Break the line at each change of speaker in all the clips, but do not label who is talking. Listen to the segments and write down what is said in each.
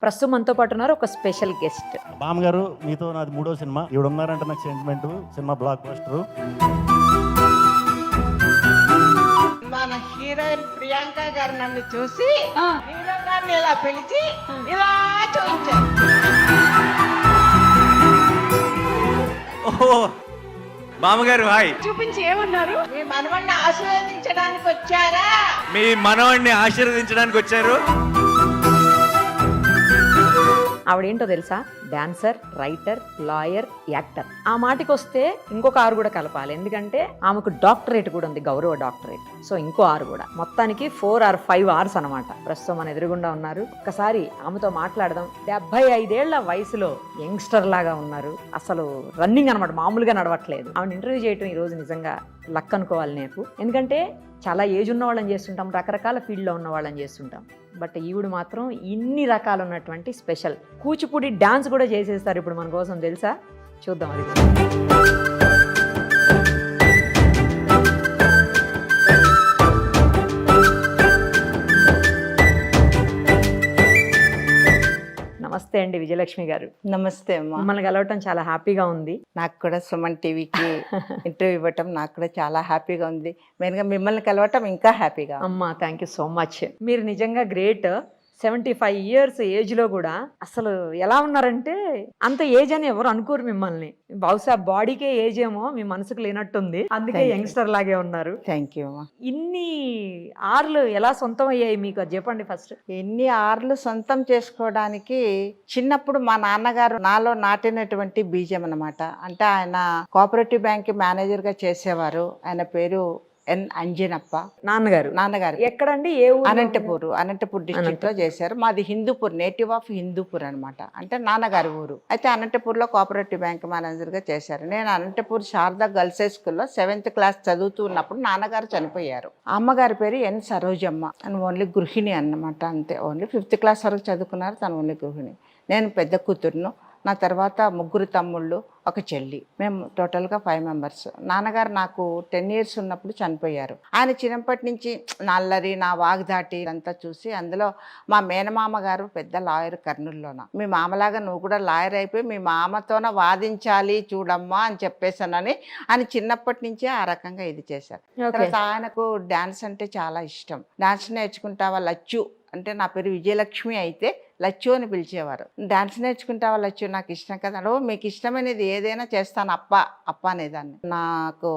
ప్రస్తుతం మనతో పాటు ఉన్నారు ఒక స్పెషల్ గెస్ట్.
బామ్మగారు మీతో నాది 3వ సినిమా. ఈవిడ ఉన్నారంటే నాకు సెంటిమెంట్. Cinema block buster.
మన హీరోయిన్ ప్రియాంక గారు నన్ను చూసి హీరో గారిని ఇలా పిలిచి ఇలా చూపించారు.
ఓహో మామగారు హాయ్.
చూపించి ఏమన్నారు? మీ మనవణ్ణి ఆశీర్వదించడానికి వచ్చారా?
మీ మనవణ్ణి ఆశీర్వదించడానికి వచ్చారు.
ఆవిడేంటో తెలుసా? Dancer, writer, lawyer, actor. ఆ మాటకి వస్తే ఇంకొక 6 కూడా కలపాలి. ఎందుకంటే ఆమెకు డాక్టరేట్ కూడా ఉంది, గౌరవ డాక్టరేట్. సో ఇంకో 6 కూడా, మొత్తానికి 4 or 5 hours అనమాట. ప్రస్తుతం మన ఎదురుగుండా ఉన్నారు. ఒక్కసారి ఆమెతో మాట్లాడదాం. 75 ఏళ్ల వయసులో యంగ్స్టర్ లాగా ఉన్నారు. అసలు రన్నింగ్ అనమాట, మామూలుగా నడవట్లేదు. ఆమెను ఇంటర్వ్యూ చేయటం ఈరోజు నిజంగా లక్ అనుకోవాలి నాకు. ఎందుకంటే చాలా ఏజ్ ఉన్న వాళ్ళని చేస్తుంటాం, రకరకాల ఫీల్డ్లో ఉన్న వాళ్ళని చేస్తుంటాం. బట్ ఈవిడ మాత్రం ఇన్ని రకాలు ఉన్నటువంటి స్పెషల్ కూచిపూడి డాన్స్ కూడా చేసేస్తారు ఇప్పుడు మన కోసం, తెలుసా? చూద్దాం అది. నమస్తే అండి విజయలక్ష్మి గారు.
నమస్తే అమ్మా.
మిమ్మల్ని కలవటం చాలా హ్యాపీగా ఉంది.
నాకు కూడా సుమన్ టీవీకి ఇంటర్వ్యూ ఇవ్వటం నాకు కూడా చాలా హ్యాపీగా ఉంది. మెయిన్గా మిమ్మల్ని కలవటం ఇంకా హ్యాపీగా.
అమ్మా థ్యాంక్ యూ సో మచ్. మీరు నిజంగా గ్రేట్. 75 years ఏజ్లో కూడా అసలు ఎలా ఉన్నారంటే, అంత ఏజ్ అని ఎవరు అనుకోరు మిమ్మల్ని. బహుశా బాడీకే ఏజ్ ఏమో మీ మనసుకు లేనట్టుంది, అందుకే యంగ్స్టర్ లాగే ఉన్నారు.
థ్యాంక్ యూ అమ్మా.
ఇన్ని ఆర్లు ఎలా సొంతం అయ్యాయి మీకు, అది చెప్పండి ఫస్ట్.
ఎన్ని ఆర్లు సొంతం చేసుకోవడానికి చిన్నప్పుడు మా నాన్నగారు నాలో నాటినటువంటి బీజం అన్నమాట. అంటే ఆయన కోఆపరేటివ్ బ్యాంక్ మేనేజర్గా చేసేవారు. ఆయన పేరు ఎన్ అంజనప్ప. నాన్నగారు
ఎక్కడండి? ఏ ఊరు?
అనంతపూర్ డిస్ట్రిక్ట్ లో చేశారు. మాది హిందూపూర్, నేటివ్ ఆఫ్ హిందూపూర్ అనమాట. అంటే నాన్నగారి ఊరు. అయితే అనంతపూర్ లో కోఆపరేటివ్ బ్యాంక్ మేనేజర్ గా చేశారు. నేను అనంతపూర్ శారదా గర్ల్స్ హై స్కూల్లో 7th క్లాస్ చదువుతూ ఉన్నప్పుడు నాన్నగారు చనిపోయారు. అమ్మగారి పేరు ఎన్ సరోజమ్మ. తను ఓన్లీ గృహిణి అన్నమాట, అంతే. ఓన్లీ 5th క్లాస్ వరకు చదువుకున్నారు. తను ఓన్లీ గృహిణి. నేను పెద్ద కూతురును. నా తర్వాత 3 తమ్ముళ్ళు, 1 చెల్లి. మేము టోటల్గా 5 members. నాన్నగారు నాకు 10 years ఉన్నప్పుడు చనిపోయారు. ఆయన చిన్నప్పటి నుంచి నా అల్లరి, నా వాగ్దాటి అంతా చూసి, అందులో మా మేనమామ గారు పెద్ద లాయర్ కర్నూలులోన. మీ మామలాగా నువ్వు కూడా లాయర్ అయిపోయి మీ మామతోన వాదించాలి చూడమ్మా అని చెప్పేసానని ఆయన చిన్నప్పటి నుంచే ఆ రకంగా ఇది చేశారు. తర్వాత ఆయనకు డాన్స్ అంటే చాలా ఇష్టం. డాన్స్ నేర్చుకుంటావా లచ్చు అంటే, నా పేరు విజయలక్ష్మి అయితే లచ్చు అని పిలిచేవారు. డాన్స్ నేర్చుకుంటావా లచ్చు, నాకు ఇష్టం కదా. మీకు ఇష్టమైనది ఏదైనా చేస్తాను అప్ప అనేదాన్ని. నాకు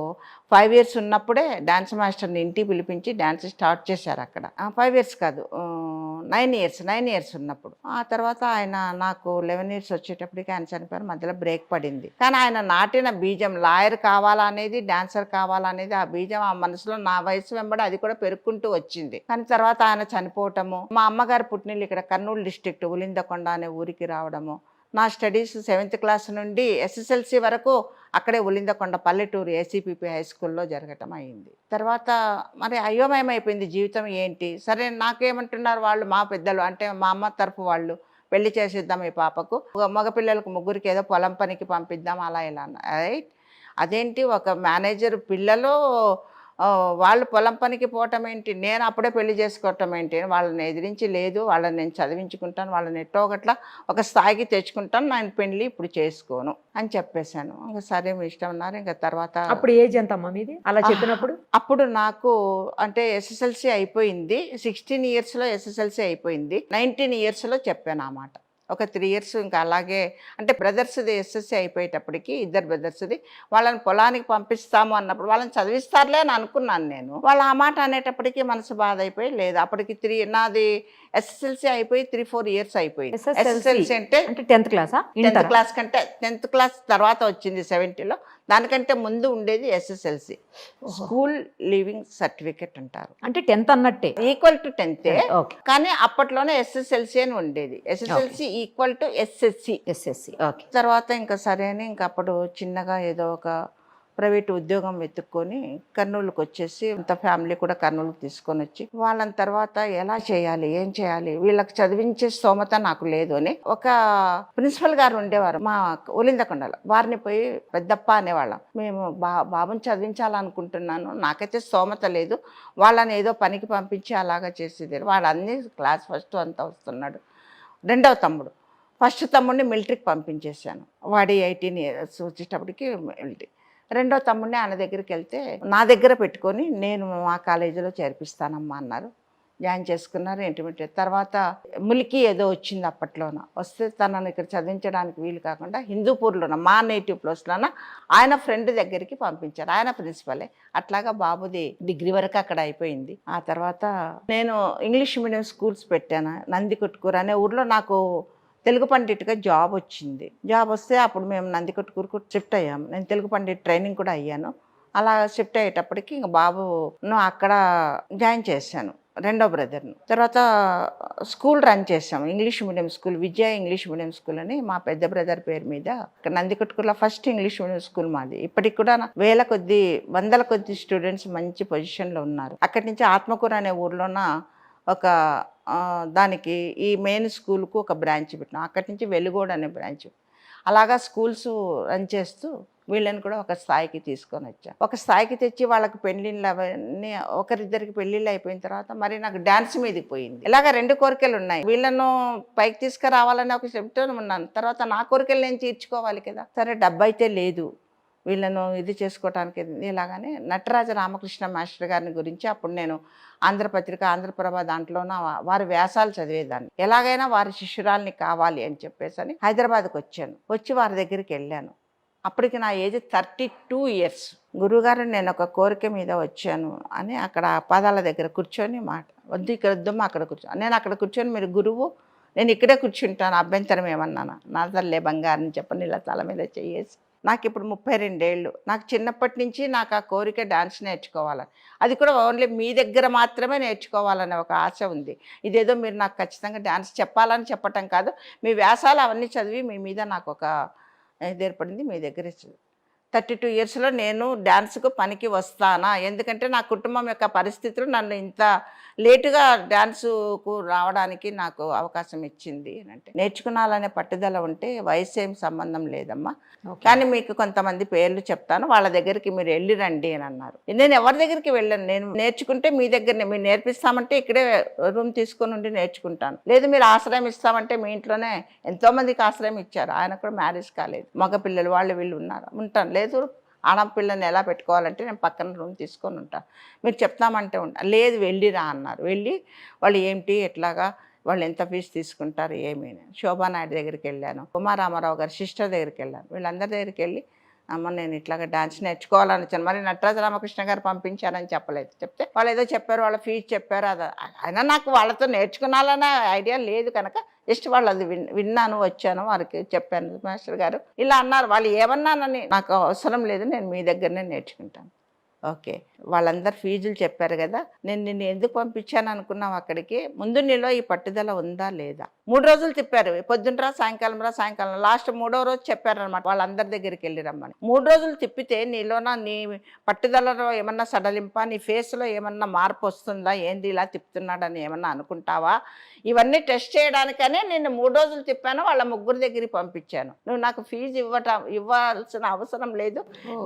5 years ఉన్నప్పుడే డాన్స్ మాస్టర్ని ఇంటికి పిలిపించి డాన్స్ స్టార్ట్ చేశారు అక్కడ. 5 years కాదు, 9 years ఉన్నప్పుడు. ఆ తర్వాత ఆయన నాకు 11 years వచ్చేటప్పటికి ఆయన చనిపోయారు. మధ్యలో బ్రేక్ పడింది. కానీ ఆయన నాటిన బీజం లాయర్ కావాలనేది, డాన్సర్ కావాలనేది, ఆ బీజం ఆ మనసులో నా వయసు వెంబడి అది కూడా పెరుక్కుంటూ వచ్చింది. కానీ తర్వాత ఆయన చనిపోవటము, మా అమ్మగారు పుట్టినిల్లు ఇక్కడ కర్నూలు డిస్ట్రిక్ట్ ఉలిందకొండ అనే ఊరికి రావడము, నా స్టడీస్ 7th క్లాస్ నుండి SSLC వరకు అక్కడే ఉలిందకొండ పల్లెటూరు ACPP హై స్కూల్లో జరగటం అయింది. తర్వాత మరి అయోమయమైపోయింది జీవితం ఏంటి. సరే నాకేమంటున్నారు వాళ్ళు, మా పెద్దలు అంటే మా అమ్మ తరపు వాళ్ళు, పెళ్లి చేసిద్దాం ఈ పాపకు, మగపిల్లలకు 3 ఏదో పొలం పనికి పంపిద్దాం అలా ఇలా అన్న. రైట్, అదేంటి ఒక మేనేజర్ పిల్లలు వాళ్ళు పొలం పనికి పోవటం ఏంటి, నేను అప్పుడే పెళ్లి చేసుకోవటం ఏంటి, వాళ్ళని ఎదిరించి లేదు, వాళ్ళని నేను చదివించుకుంటాను, వాళ్ళని ఎట్టో ఒకట్లా ఒక స్థాయికి తెచ్చుకుంటాను, నేను పెళ్లి ఇప్పుడు చేసుకోను అని చెప్పేశాను. ఇంకా సరే మీ ఇష్టం అన్నారు. ఇంకా తర్వాత
అప్పుడు ఏజ్ ఎంత అమ్మా మీది అలా చెప్పినప్పుడు?
అప్పుడు నాకు అంటే SSLC అయిపోయింది. 16 yearsలో SSLC అయిపోయింది. 19 yearsలో చెప్పాను ఆ మాట. ఒక 3 years ఇంకా అలాగే, అంటే బ్రదర్స్ది SSC అయిపోయేటప్పటికి, 2 brothersది, వాళ్ళని పొలానికి పంపిస్తాము అన్నప్పుడు వాళ్ళని చదివిస్తారులే అని అనుకున్నాను నేను. వాళ్ళు ఆ మాట అనేటప్పటికీ మనసు బాధ అయిపోయి, లేదు అప్పటికి నాది SSLC అయిపోయి 3-4 years అయిపోయింది. SSLC అంటే
10th class?
10th class కంటే 10th class తర్వాత వచ్చింది 70లో. దానికంటే ముందు ఉండేది SSLC, స్కూల్ లీవింగ్ సర్టిఫికెట్ అంటారు.
అంటే 10th అన్నట్టే,
ఈక్వల్ టు 10th. కానీ అప్పట్లోనే SSLC అని ఉండేది. SSLC equal to SSC. తర్వాత ఇంకా సరే అని ఇంకా అప్పుడు చిన్నగా ఏదో ఒక ప్రైవేట్ ఉద్యోగం వెతుక్కొని కర్నూలుకి వచ్చేసి, అంత ఫ్యామిలీ కూడా కర్నూలుకి తీసుకొని వచ్చి, వాళ్ళని తర్వాత ఎలా చేయాలి, ఏం చేయాలి, వీళ్ళకి చదివించే స్తోమత నాకు లేదు అని ఒక ప్రిన్సిపల్ గారు ఉండేవారు మా ఉలిందకొండలో. వారిని పోయి పెద్దప్ప అనేవాళ్ళం, మేము బాబుని చదివించాలనుకుంటున్నాను, నాకైతే స్తోమత లేదు, వాళ్ళని ఏదో పనికి పంపించి అలాగా చేసేది. వాడు అన్ని క్లాస్ ఫస్ట్ అంతా వస్తున్నాడు, రెండవ తమ్ముడు. ఫస్ట్ తమ్ముడిని మిలిటరీకి పంపించేశాను. వాడి 18 ఇయర్స్ వచ్చేటప్పటికి మిలిటరీ. రెండో తమ్ముడిని ఆయన దగ్గరికి వెళ్తే నా దగ్గర పెట్టుకొని నేను మా కాలేజీలో చేర్పిస్తానమ్మా అన్నారు. జాయిన్ చేసుకున్నారు. ఇంటర్మీడియట్ తర్వాత ములికి ఏదో వచ్చింది అప్పట్లోన. వస్తే తనను ఇక్కడ చదివించడానికి వీలు కాకుండా హిందూపూర్లోన మా నేటివ్ ప్లేస్లోన ఆయన ఫ్రెండ్ దగ్గరికి పంపించారు. ఆయన ప్రిన్సిపలే. అట్లాగా బాబుది డిగ్రీ వరకు అక్కడ అయిపోయింది. ఆ తర్వాత నేను ఇంగ్లీష్ మీడియం స్కూల్స్ పెట్టాను. నందికొట్కూరు అనే ఊర్లో నాకు తెలుగు పండిట్గా జాబ్ వచ్చింది. జాబ్ వస్తే అప్పుడు మేము నందికొట్కూరుకు షిఫ్ట్ అయ్యాము. నేను తెలుగు పండిట్ ట్రైనింగ్ కూడా అయ్యాను. అలా షిఫ్ట్ అయ్యేటప్పటికి ఇంక బాబును అక్కడ జాయిన్ చేశాను, రెండో బ్రదర్ను. తర్వాత స్కూల్ రన్ చేసాము, ఇంగ్లీష్ మీడియం స్కూల్, విజయ ఇంగ్లీష్ మీడియం స్కూల్ అని మా పెద్ద బ్రదర్ పేరు మీద. ఇక్కడ నందికొట్కూరులో ఫస్ట్ ఇంగ్లీష్ మీడియం స్కూల్ మాది. ఇప్పటికి కూడా వేల కొద్ది, వందల కొద్ది స్టూడెంట్స్ మంచి పొజిషన్లో ఉన్నారు. అక్కడి నుంచి ఆత్మకూరు అనే ఊర్లోన ఒక దానికి ఈ మెయిన్ స్కూల్కు ఒక బ్రాంచ్ పెట్టినాం. అక్కడి నుంచి వెలుగోడు అనే బ్రాంచ్. అలాగా స్కూల్స్ రన్ చేస్తూ వీళ్ళని కూడా ఒక స్థాయికి తీసుకొని వచ్చాను. ఒక స్థాయికి తెచ్చి వాళ్ళకి పెళ్ళిళ్ళు అవన్నీ ఒకరిద్దరికి పెళ్ళిళ్ళు అయిపోయిన తర్వాత మరి నాకు డ్యాన్స్ మీదకి పోయింది. ఇలాగ 2 కోరికలు ఉన్నాయి. వీళ్ళను పైకి తీసుకురావాలని ఒక చెప్తూ ఉన్నాను. తర్వాత నా కోరికలు నేను తీర్చుకోవాలి కదా. సరే, డబ్బు అయితే లేదు వీళ్ళను ఇది చేసుకోవటానికి. ఇలాగానే నటరాజ రామకృష్ణ మాస్టర్ గారిని గురించి అప్పుడు నేను ఆంధ్రపత్రిక, ఆంధ్రప్రభ దాంట్లోన వారి వ్యాసాలు చదివేదాన్ని. ఎలాగైనా వారి శిష్యురాల్ని కావాలి అని చెప్పేసి అని హైదరాబాద్కి వచ్చాను. వచ్చి వారి దగ్గరికి వెళ్ళాను. అప్పటికి నా ఏజ్ 32 ఇయర్స్. గురువుగారు నేను ఒక కోరిక మీద వచ్చాను అని అక్కడ పాదాల దగ్గర కూర్చొని వద్దు ఇక్కడ వద్దమ్మా అక్కడ కూర్చో. నేను అక్కడ కూర్చొని మీరు గురువు, నేను ఇక్కడే కూర్చుంటాను, అభ్యంతరం ఏమన్నాను. నా తల్లే బంగారని చెప్పని ఇలా తల మీద చేయేసి. నాకు ఇప్పుడు 32 ఏళ్ళు. నాకు చిన్నప్పటి నుంచి నాకు ఆ కోరిక డాన్స్ నేర్చుకోవాలని, అది కూడా ఓన్లీ మీ దగ్గర మాత్రమే నేర్చుకోవాలనే ఒక ఆశ ఉంది. ఇదేదో మీరు నాకు ఖచ్చితంగా డాన్స్ చెప్పాలని చెప్పటం కాదు, మీ వ్యాసాలు అవన్నీ చదివి మీ మీద నాకు ఒక ఇది ఏర్పడింది. మీ దగ్గర 32 ఇయర్స్లో నేను డ్యాన్స్కు పనికి వస్తానా, ఎందుకంటే నా కుటుంబం యొక్క పరిస్థితులు నన్ను ఇంత లేటుగా డ్యాన్సుకు రావడానికి నాకు అవకాశం ఇచ్చింది అంటే. నేర్చుకున్నాలనే పట్టుదల ఉంటే వయసు ఏం సంబంధం లేదమ్మా, కానీ మీకు కొంతమంది పేర్లు చెప్తాను, వాళ్ళ దగ్గరికి మీరు వెళ్ళి రండి అని అన్నారు. నేను ఎవరి దగ్గరికి వెళ్ళాను. నేను నేర్చుకుంటే మీ దగ్గరనే, మీరు నేర్పిస్తామంటే ఇక్కడే రూమ్ తీసుకొని ఉండి నేర్చుకుంటాను. లేదు మీరు ఆశ్రయం ఇస్తామంటే మీ ఇంట్లోనే ఎంతోమందికి ఆశ్రయం ఇచ్చారు. ఆయన కూడా మ్యారేజ్ కాలేదు, మగపిల్లలు వాళ్ళు వీళ్ళు ఉన్నారు, ఉంటాను. లేదు ఆడపిల్లని ఎలా పెట్టుకోవాలంటే నేను పక్కన రూమ్ తీసుకొని ఉంటాను, మీరు చెప్తామంటే లేదు వెళ్ళిరా అన్నారు. వెళ్ళి వాళ్ళు ఏంటి ఎట్లాగా, వాళ్ళు ఎంత ఫీజు తీసుకుంటారు ఏమీ. శోభానాయుడు దగ్గరికి వెళ్ళాను, కుమారామారావు గారి సిస్టర్ దగ్గరికి వెళ్ళాను. వీళ్ళందరి దగ్గరికి వెళ్ళి అమ్మ నేను ఇట్లాగా డాన్స్ నేర్చుకోవాలని వచ్చాను. మరి నటరాజ రామకృష్ణ గారు పంపించారని చెప్పలేదు. చెప్తే వాళ్ళు ఏదో చెప్పారు, వాళ్ళ ఫీజు చెప్పారు. అది అయినా నాకు వాళ్ళతో నేర్చుకున్నాలన్న ఐడియా లేదు కనుక జస్ట్ వాళ్ళు అది విన్నాను, వచ్చాను, వారికి చెప్పాను. మాస్టర్ గారు ఇలా అన్నారు. వాళ్ళు ఏమన్నానని నాకు అవసరం లేదు, నేను మీ దగ్గరనే నేర్చుకుంటాను. ఓకే, వాళ్ళందరు ఫీజులు చెప్పారు కదా, నేను నిన్ను ఎందుకు పంపించాను అనుకున్నావు అక్కడికి, ముందు నీలో ఈ పట్టుదల ఉందా లేదా. 3 రోజులు తిప్పారు, పొద్దున్నరా సాయంకాలం. లాస్ట్ 3వ రోజు చెప్పారనమాట వాళ్ళందరి దగ్గరికి వెళ్ళి రమ్మని. 3 రోజులు తిప్పితే నీలోన నీ పట్టుదలలో ఏమన్నా సడలింపా, నీ ఫేస్లో ఏమన్నా మార్పు వస్తుందా, ఏంది ఇలా తిప్పుతున్నాడని ఏమన్నా అనుకుంటావా, ఇవన్నీ టెస్ట్ చేయడానికనే నేను 3 రోజులు తిప్పాను. వాళ్ళ 3 దగ్గరికి పంపించాను. నువ్వు నాకు ఫీజు ఇవ్వాల్సిన అవసరం లేదు,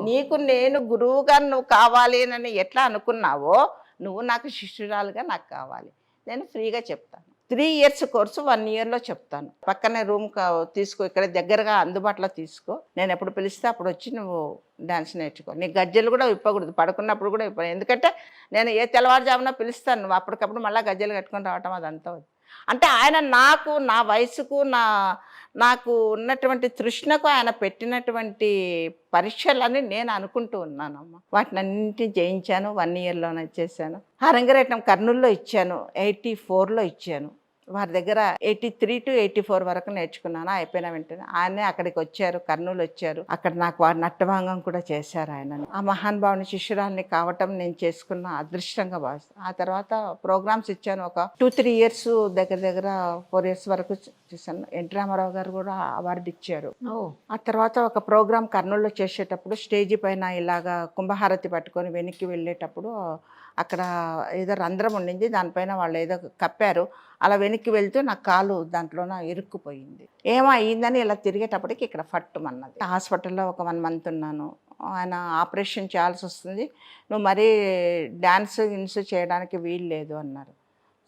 నీకు నేను గురువుగా నువ్వు కావాలి అని ఎట్లా అనుకున్నావో నువ్వు నాకు శిష్యురాలుగా నాకు కావాలి, నేను ఫ్రీగా చెప్తాను. 3 ఇయర్స్ కోర్సు 1 ఇయర్లో చెప్తాను. పక్కనే రూమ్ తీసుకో, ఇక్కడ దగ్గరగా అందుబాటులో తీసుకో, నేను ఎప్పుడు పిలిస్తే అప్పుడు వచ్చి నువ్వు డాన్స్ నేర్చుకో. నీ గజ్జలు కూడా విప్పకూడదు, పడుకున్నప్పుడు కూడా విప్ప, ఎందుకంటే నేను ఏ తెల్లవారుజామున పిలుస్తాను, నువ్వు అప్పటికప్పుడు మళ్ళీ గజ్జలు కట్టుకొని రావటం అదంతా అంటే ఆయన నాకు, నా వయసుకు, నాకు ఉన్నటువంటి తృష్ణకు ఆయన పెట్టినటువంటి పరీక్షలని నేను అనుకుంటూ ఉన్నానమ్మ. వాటిని అన్నింటినీ జయించాను. 1 ఇయర్లోనే చేశాను. రంగరేటం కర్నూలులో ఇచ్చాను, 84లో ఇచ్చాను. వారి దగ్గర 83 to 84 వరకు నేర్చుకున్నాను. అయిపోయిన వెంటనే ఆయనే అక్కడికి వచ్చారు, కర్నూలు వచ్చారు. అక్కడ నాకు వారి నట్టభంగం కూడా చేశారు ఆయన. ఆ మహానుభావుని శిష్యురాల్ని కావటం నేను చేసుకున్న అదృష్టంగా భావిస్తాను. ఆ తర్వాత ప్రోగ్రామ్స్ ఇచ్చాను. ఒక 2-3 ఇయర్స్ దగ్గర 4 ఇయర్స్ వరకు చేశాను. ఎన్టీ రామారావు గారు కూడా అవార్డు ఇచ్చారు. ఆ తర్వాత ఒక ప్రోగ్రామ్ కర్నూలులో చేసేటప్పుడు స్టేజీ పైన ఇలాగా కుంభహారతి పట్టుకొని వెనక్కి వెళ్ళేటప్పుడు అక్కడ ఏదో రంధ్రం ఉండింది, దానిపైన వాళ్ళు ఏదో కప్పారు. అలా వెనక్కి వెళ్తూ నా కాలు దాంట్లోన ఇరుక్కుపోయింది. ఏమో అయ్యిందని ఇలా తిరిగేటప్పటికి ఇక్కడ ఫట్టుమన్నది. హాస్పిటల్లో ఒక 1 month ఉన్నాను. ఆయన ఆపరేషన్ చేయాల్సి వస్తుంది, నువ్వు మరీ డ్యాన్స్ చేయడానికి వీలు లేదు అన్నారు.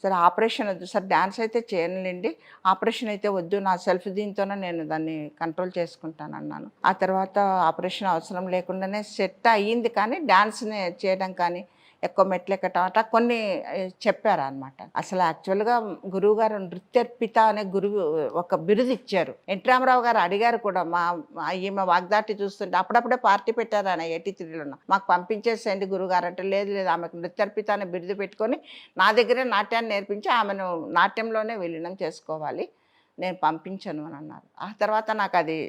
సరే ఆపరేషన్ వద్దు సార్, డ్యాన్స్ అయితే చేయనులేండి, ఆపరేషన్ అయితే వద్దు, నా సెల్ఫ్ దీంతోనే నేను దాన్ని కంట్రోల్ చేసుకుంటాను అన్నాను. ఆ తర్వాత ఆపరేషన్ అవసరం లేకుండానే సెట్ అయ్యింది, కానీ డ్యాన్స్ని చేయడం కానీ ఎక్కువ మెట్లు ఎక్కటం అట్లా కొన్ని చెప్పారు అనమాట. అసలు యాక్చువల్గా గురువు గారు నృత్యర్పిత అనే గురువు ఒక బిరుదు ఇచ్చారు. ఎన్టీ రామారావు గారు అడిగారు కూడా, ఈమె వాగ్దాటి చూస్తుంటే అప్పుడప్పుడే పార్టీ పెట్టారు ఆయన 83లో, మాకు పంపించేసేయండి గురువుగారు అంటే, లేదు లేదు ఆమెకు నృత్యర్పిత అనే బిరుదు పెట్టుకొని నా దగ్గరే నాట్యాన్ని నేర్పించి ఆమెను నాట్యంలోనే విలీనం చేసుకోవాలి, నేను పంపించను అని అన్నారు. ఆ తర్వాత నాకు అది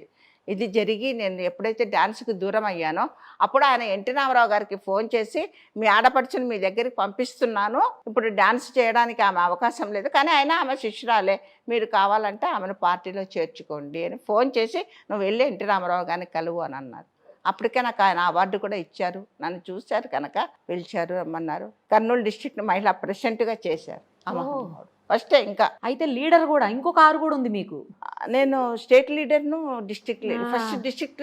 ఇది జరిగి నేను ఎప్పుడైతే డ్యాన్స్కి దూరం అయ్యానో అప్పుడు ఆయన ఎన్టీ రామారావు గారికి ఫోన్ చేసి, మీ ఆడపడుచుని మీ దగ్గరికి పంపిస్తున్నాను, ఇప్పుడు డ్యాన్స్ చేయడానికి ఆమె అవకాశం లేదు, కానీ అయినా ఆమె శిష్యురాలే, మీరు కావాలంటే ఆమెను పార్టీలో చేర్చుకోండి అని ఫోన్ చేసి, నువ్వు వెళ్ళి ఎన్టీ రామారావు గారిని కలువు అని అన్నారు. అప్పటికే నాకు ఆయన అవార్డు కూడా ఇచ్చారు, నన్ను చూశారు కనుక పిలిచారు, రమ్మన్నారు. కర్నూలు డిస్ట్రిక్ట్ మహిళా ప్రెసిడెంట్గా చేశారు ఫస్టే. ఇంకా
అయితే లీడర్ కూడా ఇంకొక ఆరు కూడా ఉంది మీకు.
నేను స్టేట్ లీడర్ను, డిస్ట్రిక్ట్ లీడర్, ఫస్ట్ డిస్ట్రిక్ట్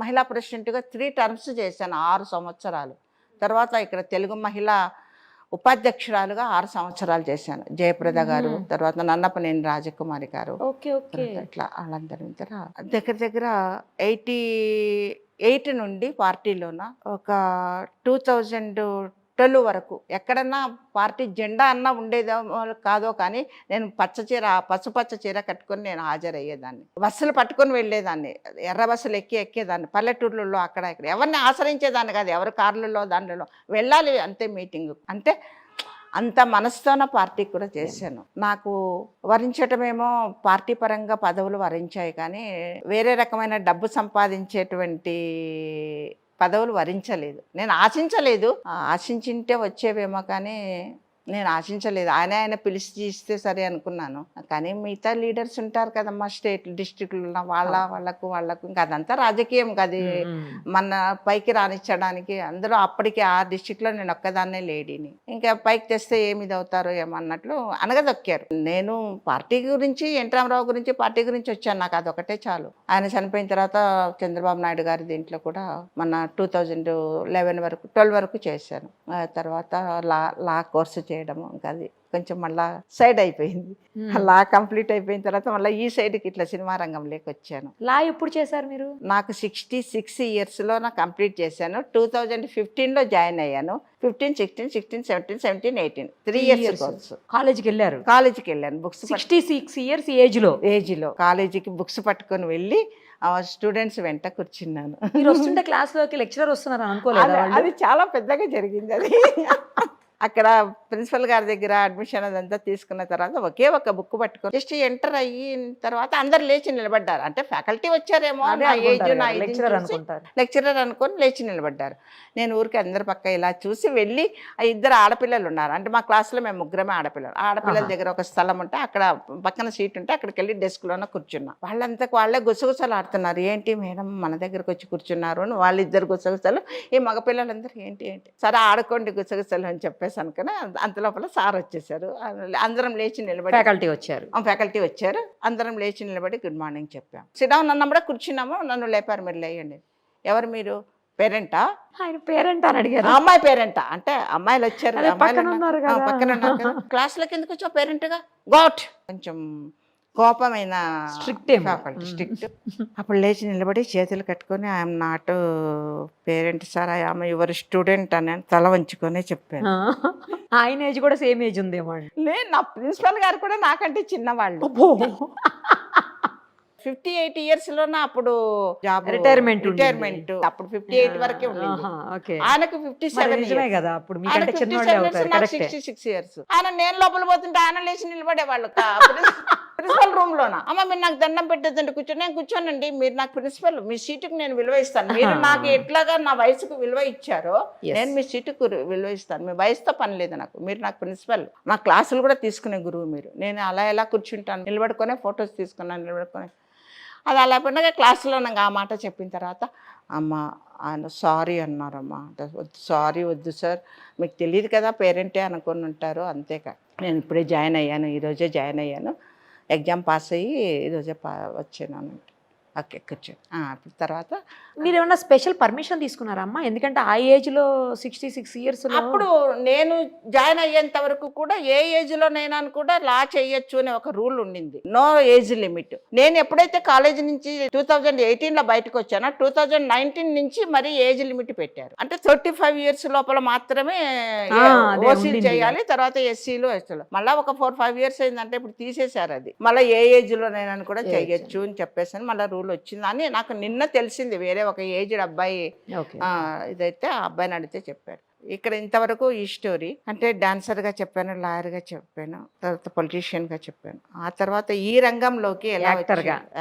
మహిళా ప్రెసిడెంట్గా 3 టర్మ్స్ చేశాను, 6 సంవత్సరాలు. తర్వాత ఇక్కడ తెలుగు మహిళా ఉపాధ్యక్షురాలుగా 6 సంవత్సరాలు చేశాను. జయప్రద గారు, తర్వాత నన్నపనేని రాజకుమారి గారు, ఇట్లా వాళ్ళందరి దగ్గర దగ్గర 88 నుండి పార్టీలోన ఒక 2012 వరకు ఎక్కడన్నా పార్టీ జెండా అన్నా ఉండేదో కాదో, కానీ నేను పసుపచ్చ చీర కట్టుకొని నేను హాజరయ్యేదాన్ని. బస్సులు పట్టుకొని వెళ్ళేదాన్ని, ఎర్ర బస్సులు ఎక్కేదాన్ని, పల్లెటూర్లలో అక్కడ ఇక్కడ ఎవరిని ఆశ్రయించేదాన్ని కాదు, ఎవరి కార్లలో దాంట్లో వెళ్ళాలి అంతే. మీటింగ్ అంటే అంత మనసుతోన పార్టీ కూడా చేశాను. నాకు వరించటమేమో పార్టీ పరంగా పదవులు వరించాయి, కానీ వేరే రకమైన డబ్బు సంపాదించేటువంటి పదవులు వరించలేదు. నేను ఆశించలేదు, ఆశించింటే వచ్చేవేమో, కానీ నేను ఆశించలేదు. ఆయన పిలిచి ఇస్తే సరే అనుకున్నాను. కానీ మిగతా లీడర్స్ ఉంటారు కదమ్మా, స్టేట్ డిస్ట్రిక్ట్లో వాళ్ళకు ఇంకా అదంతా రాజకీయం కాదు, మన పైకి రానిచ్చడానికి. అందరూ అప్పటికి ఆ డిస్ట్రిక్ట్లో నేను ఒక్కదాన్నే లేడీని, ఇంకా పైకి తెస్తే ఏమిది అవుతారో ఏమన్నట్లు అనగదొక్కారు. నేను పార్టీ గురించి, ఎన్టీ రామారావు గురించి, పార్టీ గురించి వచ్చాను, నాకు అదొకటే చాలు. ఆయన చనిపోయిన తర్వాత చంద్రబాబు నాయుడు గారి దీంట్లో కూడా మన 2012 వరకు చేశాను. తర్వాత లా కోర్సు చేయడము, ఇంకా అది కొంచెం మళ్ళా సైడ్ అయిపోయింది. లా కంప్లీట్ అయిపోయిన తర్వాత మళ్ళీ ఈ సైడ్కి ఇట్లా సినిమా రంగంలోకి వచ్చాను.
లా ఎప్పుడు చేశారు మీరు?
నాకు 66 ఇయర్స్లో నాకు కంప్లీట్ చేశాను. 2015లో జాయిన్ అయ్యాను. 15, 16, 17, 18 3 ఇయర్స్ కోర్సు.
కాలేజీకి వెళ్ళారు?
కాలేజీకి వెళ్ళాను. బుక్స్
66 ఇయర్స్ ఏజ్లో
కాలేజీకి బుక్స్ పట్టుకొని వెళ్ళి స్టూడెంట్స్ వెంట కూర్చున్నాను.
మీరు వస్తుంటే క్లాస్లోకి లెక్చరర్ వస్తున్నారు అనుకోలేదు?
అది చాలా పెద్దగా జరిగింది. అది అక్కడ ప్రిన్సిపల్ గారి దగ్గర అడ్మిషన్ అదంతా తీసుకున్న తర్వాత ఒకే ఒక బుక్ పట్టుకొని జస్ట్ ఎంటర్ అయిన తర్వాత అందరు లేచి నిలబడ్డారు. అంటే ఫ్యాకల్టీ వచ్చారేమో, లెక్చరర్ అనుకొని లేచి నిలబడ్డారు. నేను ఊరికి అందరి పక్క ఇలా చూసి వెళ్ళి, 2 ఆడపిల్లలు ఉన్నారు, అంటే మా క్లాస్లో మేము 3 ఆడపిల్లలు. ఆడపిల్లల దగ్గర ఒక స్థలం ఉంటే అక్కడ పక్కన సీట్ ఉంటే అక్కడికి వెళ్ళి డెస్క్లోనే కూర్చున్నాం. వాళ్ళంతకు వాళ్ళే గుసగుసలు ఆడుతున్నారు. ఏంటి మేడం మన దగ్గరకు వచ్చి కూర్చున్నారు అని వాళ్ళిద్దరు గుసగుసలు. ఈ మగపిల్లలందరూ ఏంటి సరే ఆడుకోండి గుసగుసలు అని చెప్పేసి అనుకుని అంతలోపల సార్ వచ్చేసారు. అందరం లేచి నిలబడి, ఫ్యాకల్టీ వచ్చారు, అందరం లేచి నిలబడి గుడ్ మార్నింగ్ చెప్పాం. సిడౌన్ అన్నప్పుడు కూర్చున్నాము. నన్ను లేపారు, మీరు లేయండి. ఎవరు మీరు? పేరెంటా?
ఆయన పేరెంట్ అని అడిగారు.
అమ్మాయి పేరెంటా అంటే అమ్మాయిలు వచ్చారు,
పక్కన ఉన్నారు కదా.
క్లాస్లోకి ఎందుకు వచ్చావు పేరెంట్గా? గోట్ కొంచెం కోపమైన స్ట్రిక్ట్. అప్పుడు లేచి నిలబడి చేతులు కట్టుకొని, I'm not parent sir, I'm your student అని తల వంచుకొని చెప్పాను.
ఆయన ఏజ్ కూడా సేమ్ ఏజ్ ఉందేమో అండి.
లేదు, నా ప్రిన్సిపల్ గారు కూడా నాకంటే చిన్నవాళ్ళు. 58 ఇయర్స్లోనే అప్పుడు జాబ్ రిటైర్మెంట్. అప్పుడు 58 వరకే ఉండింది. ఆయనకు 57
కదా. అప్పుడు
66 ఇయర్స్. ఆయన నేను లోపల పోతుంటే ఆయన లేచి నిలబడేవాళ్ళు ప్రిన్సిపల్ రూమ్ లోన. అమ్మ మీరు నాకు దండం పెట్టేదంటే కూర్చొని, నేను కూర్చోనండి, మీరు నాకు ప్రిన్సిపల్, మీ సీటుకు నేను విలువ ఇస్తాను. మీరు నాకు ఎట్లాగా నా వయసుకు విలువ ఇచ్చారో నేను మీ సీటుకు విలువ ఇస్తాను. మీ వయసుతో పని లేదు నాకు, మీరు నాకు ప్రిన్సిపల్. నా క్లాసులు కూడా తీసుకునే గురువు మీరు. నేను అలా ఎలా కూర్చుంటాను, నిలబడుకొని ఫొటోస్ తీసుకున్నాను, నిలబడుకొని. అది అలా పడినాక క్లాసులో నాకు ఆ మాట చెప్పిన తర్వాత, అమ్మ ఆయన సారీ అన్నారమ్మా. సారీ వద్దు సార్, మీకు తెలియదు కదా పేరెంటే అనుకొని ఉంటారు, అంతేకా. నేను ఇప్పుడే జాయిన్ అయ్యాను, ఈరోజే జాయిన్ అయ్యాను, ఎగ్జామ్ పాస్ అయ్యి ఈరోజే వచ్చాను. ఓకే కూర్చో. ఇప్పుడు తర్వాత
మీరు ఏమన్నా స్పెషల్ పర్మిషన్ తీసుకున్నారా అమ్మా? ఎందుకంటే ఆ ఏజ్ లో 66 ఇయర్స్
అప్పుడు నేను జాయిన్ అయ్యేంత వరకు కూడా ఏ ఏజ్ లోనైనా కూడా లా చేయొచ్చు అనే ఒక రూల్ ఉండింది, నో ఏజ్ లిమిట్. నేను ఎప్పుడైతే కాలేజ్ నుంచి 2018 లో బయటకు వచ్చానో 2019 నుంచి మరి ఏజ్ లిమిట్ పెట్టారు. అంటే 35 ఇయర్స్ లోపల మాత్రమే
అదే
ఓసీలు
ఉండింది.
చేయాలి, తర్వాత ఎస్సీలు ఎస్టీలు. మళ్ళీ ఒక 4-5 ఇయర్స్ అయిందంటే ఇప్పుడు తీసేశారు అది. మళ్ళీ ఏ ఏజ్ లోనైనా కూడా చేయొచ్చు అని చెప్పేసి మళ్ళీ రూల్ వచ్చింది అని నాకు నిన్న తెలిసింది. వేరే ఒక ఏజ్డ్ అబ్బాయి
ఓకే.
ఇదైతే ఆ అబ్బాయిని అడిగితే చెప్పాడు. ఇక్కడ ఇంతవరకు ఈ స్టోరీ అంటే డాన్సర్గా చెప్పాను, లాయర్గా చెప్పాను, తర్వాత పొలిటీషియన్గా చెప్పాను. ఆ తర్వాత ఈ రంగంలోకి ఎలా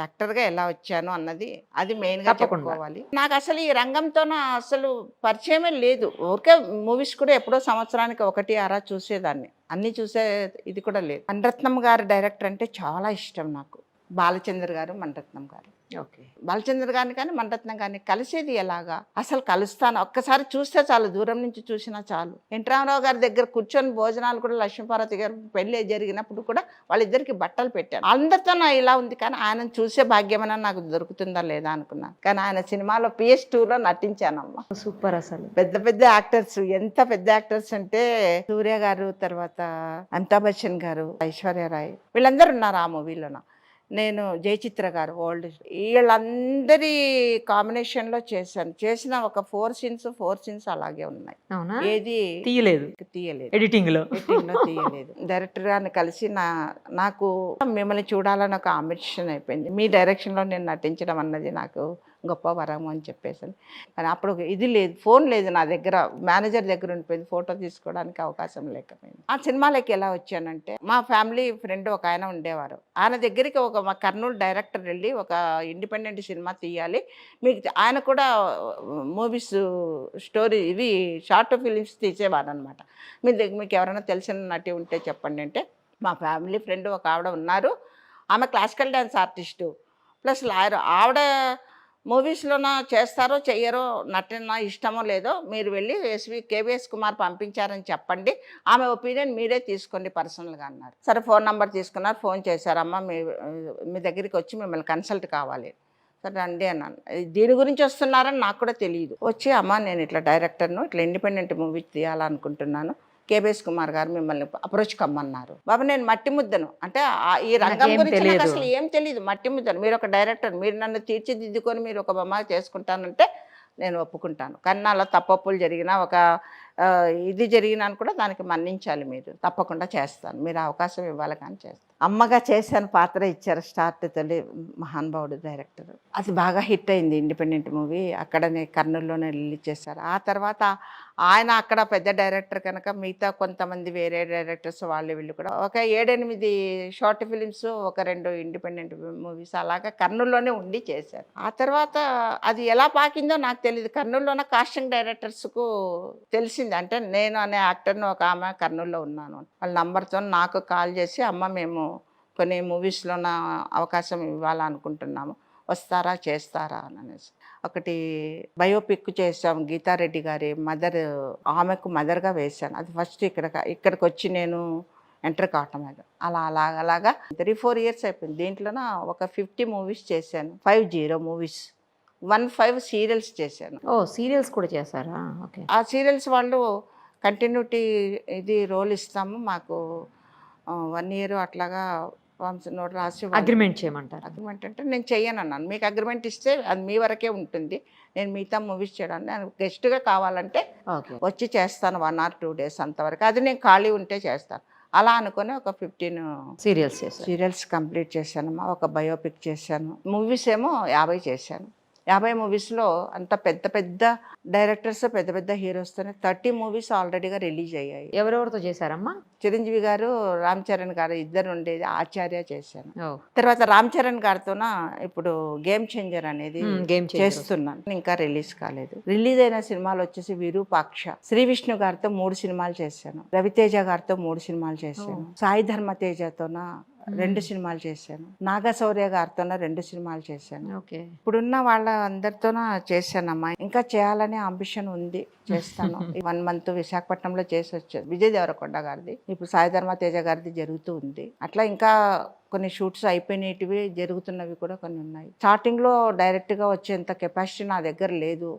యాక్టర్గా ఎలా వచ్చాను అన్నది అది మెయిన్గా చెప్పుకోవాలి. నాకు అసలు ఈ రంగంతో అసలు పరిచయమే లేదు. ఊరికే మూవీస్ కూడా ఎప్పుడో సంవత్సరానికి 1-6 చూసేదాన్ని, అన్ని చూసే ఇది కూడా లేదు. మణిరత్నం గారు డైరెక్టర్ అంటే చాలా ఇష్టం నాకు. బాలచంద్ర గారు, మణిరత్నం గారు.
ఓకే.
బాలచంద్ర గారిని కానీ మణిరత్నం గారిని కలిసేది ఎలాగా, అసలు కలుస్తాను ఒక్కసారి చూస్తే చాలు, దూరం నుంచి చూసినా చాలు. ఎన్టీ రామారావు గారి దగ్గర కూర్చొని భోజనాలు కూడా, లక్ష్మీపార్వతి గారు పెళ్లి జరిగినప్పుడు కూడా వాళ్ళిద్దరికి బట్టలు పెట్టాను. అందరితో నా ఇలా ఉంది, కానీ ఆయన చూసే భాగ్యమైనా నాకు దొరుకుతుందా లేదా అనుకున్నాను. కానీ ఆయన సినిమాలో PS2లో నటించానమ్మా.
సూపర్. అసలు
పెద్ద పెద్ద యాక్టర్స్, ఎంత పెద్ద యాక్టర్స్ అంటే సూర్య గారు, తర్వాత అమితాబ్ బచ్చన్ గారు, ఐశ్వర్యరాయ్, వీళ్ళందరూ ఉన్నారు ఆ మూవీలోన. నేను జయచిత్ర గారు, ఓల్డ్, వీళ్ళందరి కాంబినేషన్లో చేసిన ఒక 4 సీన్స్ అలాగే ఉన్నాయి.
అవునా?
ఏది
తీయలేదు ఎడిటింగ్ లో
తీయలేదు. డైరెక్టర్ గారిని కలిసి నాకు మిమ్మల్ని చూడాలని ఒక అంబిషన్ అయిపోయింది. మీ డైరెక్షన్లో నేను నటించడం అన్నది నాకు గొప్ప వరం అని చెప్పేసాను. కానీ అప్పుడు ఇది లేదు, ఫోన్ లేదు నా దగ్గర, మేనేజర్ దగ్గర ఉండిపోయింది, ఫోటో తీసుకోవడానికి అవకాశం లేకపోయింది. ఆ సినిమాలకి ఎలా వచ్చానంటే మా ఫ్యామిలీ ఫ్రెండ్ ఒక ఆయన ఉండేవారు. ఆయన దగ్గరికి మా కర్నూలు డైరెక్టర్ వెళ్ళి ఒక ఇండిపెండెంట్ సినిమా తీయాలి, మీకు ఆయన కూడా మూవీస్ స్టోరీ ఇవి షార్ట్ ఫిలిమ్స్ తీసేవారు అనమాట. మీకు ఎవరైనా తెలిసిన నటి ఉంటే చెప్పండి అంటే, మా ఫ్యామిలీ ఫ్రెండ్ ఒక ఆవిడ ఉన్నారు, ఆమె classical dance artist plus lawyer. ఆవిడ మూవీస్లోన చేస్తారో చెయ్యరో, నటన ఇష్టమో లేదో, మీరు వెళ్ళి KVS కుమార్ పంపించారని చెప్పండి, ఆమె ఒపీనియన్ మీరే తీసుకోండి పర్సనల్గా అన్నారు. సరే ఫోన్ నెంబర్ తీసుకున్నారు, ఫోన్ చేశారమ్మా, మీ దగ్గరికి వచ్చి మిమ్మల్ని కన్సల్ట్ కావాలి. సరే రండి అన్నాను. దీని గురించి వస్తున్నారని నాకు కూడా తెలియదు. వచ్చి అమ్మ నేను ఇట్లా డైరెక్టర్ను, ఇట్లా ఇండిపెండెంట్ మూవీ తీయాలనుకుంటున్నాను, KVS కుమార్ గారు మిమ్మల్ని అప్రోచ్ కమ్మన్నారు. బాబు నేను మట్టి ముద్దను, అంటే ఈ రంగం గురించి నాకు అసలు ఏం తెలియదు, మట్టి ముద్దను, మీరు ఒక డైరెక్టర్, మీరు నన్ను తీర్చిదిద్దుకొని మీరు ఒక బొమ్మ చేసుకుంటానంటే నేను ఒప్పుకుంటాను. కానీ నాలో తప్పప్పులు జరిగినా, ఒక ఇది జరిగినా కూడా దానికి మన్నించాలి, మీరు తప్పకుండా చేస్తాను, మీరు అవకాశం ఇవ్వాలి కానీ చేస్తాను. అమ్మగా చేశాను, పాత్ర ఇచ్చారు, స్టార్ట్ తల్లి, మహానుభావుడు డైరెక్టర్. అది బాగా హిట్ అయింది ఇండిపెండెంట్ మూవీ, అక్కడనే కర్నూలులోనే రిలీజ్ చేశారు. ఆ తర్వాత ఆయన అక్కడ పెద్ద డైరెక్టర్ కనుక మిగతా కొంతమంది వేరే డైరెక్టర్స్ వాళ్ళు వీళ్ళు కూడా ఒక 7-8 షార్ట్ ఫిలిమ్స్, ఒక 2 ఇండిపెండెంట్ మూవీస్ అలాగా కర్నూలులోనే ఉండి చేశారు. ఆ తర్వాత అది ఎలా పాకిందో నాకు తెలియదు. కర్నూలులోనే కాస్టింగ్ డైరెక్టర్స్కు తెలిసింది, అంటే నేను అనే యాక్టర్ని ఒక ఆమె కర్నూలులో ఉన్నాను, వాళ్ళ నంబర్తో నాకు కాల్ చేసి అమ్మ మేము కొన్ని మూవీస్లో అవకాశం ఇవ్వాలనుకుంటున్నాము, వస్తారా చేస్తారా అని అనేసి. ఒకటి బయోపిక్ చేసాం, గీతారెడ్డి గారి మదర్, ఆమెకు మదర్గా వేశాను. అది ఫస్ట్ ఇక్కడికి వచ్చి నేను ఎంటర్ కావటం. అలాగా 3-4 ఇయర్స్ అయిపోయింది. దీంట్లోన ఒక 50 మూవీస్ చేశాను, 50 మూవీస్, 15 సీరియల్స్ చేశాను.
ఓ సీరియల్స్ కూడా చేశారా? ఓకే.
ఆ సీరియల్స్ వాళ్ళు కంటిన్యూటీ ఇది రోల్ ఇస్తాము, మాకు 1 ఇయర్ అట్లాగా నోట్ రాసి
అగ్రిమెంట్ చేయమంటారు.
అగ్రిమెంట్ అంటే నేను చెయ్యను అన్నాను, మీకు అగ్రిమెంట్ ఇస్తే అది మీ వరకే ఉంటుంది, నేను మిగతా మూవీస్ చేయడానికి నేను గెస్ట్గా కావాలంటే వచ్చి చేస్తాను 1 or 2 days అంతవరకు, అది నేను ఖాళీ ఉంటే చేస్తాను. అలా అనుకుని ఒక 15 సీరియల్స్ కంప్లీట్ చేశానమ్మా. ఒక బయోపిక్ చేశాను. మూవీస్ ఏమో 50 చేశాను. 50 మూవీస్లో అంత పెద్ద పెద్ద డైరెక్టర్స్, పెద్ద పెద్ద హీరోస్తోనే 30 మూవీస్ ఆల్రెడీగా రిలీజ్ అయ్యాయి.
ఎవరెవరితో చేశారమ్మా?
చిరంజీవి గారు, రామ్ చరణ్ గారు ఇద్దరు ఉండేది, ఆచార్య చేశాను. తర్వాత రామ్ చరణ్ గారితోన ఇప్పుడు గేమ్ చేంజర్ అనేది చేస్తున్నాను, ఇంకా రిలీజ్ కాలేదు. రిలీజ్ అయిన సినిమాలు వచ్చేసి విరూపాక్ష, శ్రీ విష్ణు గారితో 3 సినిమాలు చేశాను, రవితేజ గారితో 3 సినిమాలు చేశాను, సాయి ధర్మ తేజతోన 2 సినిమాలు చేశాను, నాగశౌర్య గారితోన 2 సినిమాలు చేశాను. ఇప్పుడున్న వాళ్ళ అందరితోన చేశానమ్మా. ఇంకా చేయాలనే అంబిషన్ ఉంది, చేస్తాను. 1 month విశాఖపట్నంలో చేసి వచ్చాను, విజయ్ దేవరకొండ గారిది, ఇప్పుడు సాయి ధర్మ తేజ గారిది జరుగుతూ ఉంది. అట్లా ఇంకా కొన్ని షూట్స్ అయిపోయినవి జరుగుతున్నవి కూడా కొన్ని ఉన్నాయి. స్టార్టింగ్లో డైరెక్ట్గా వచ్చేంత కెపాసిటీ నా దగ్గర లేదు.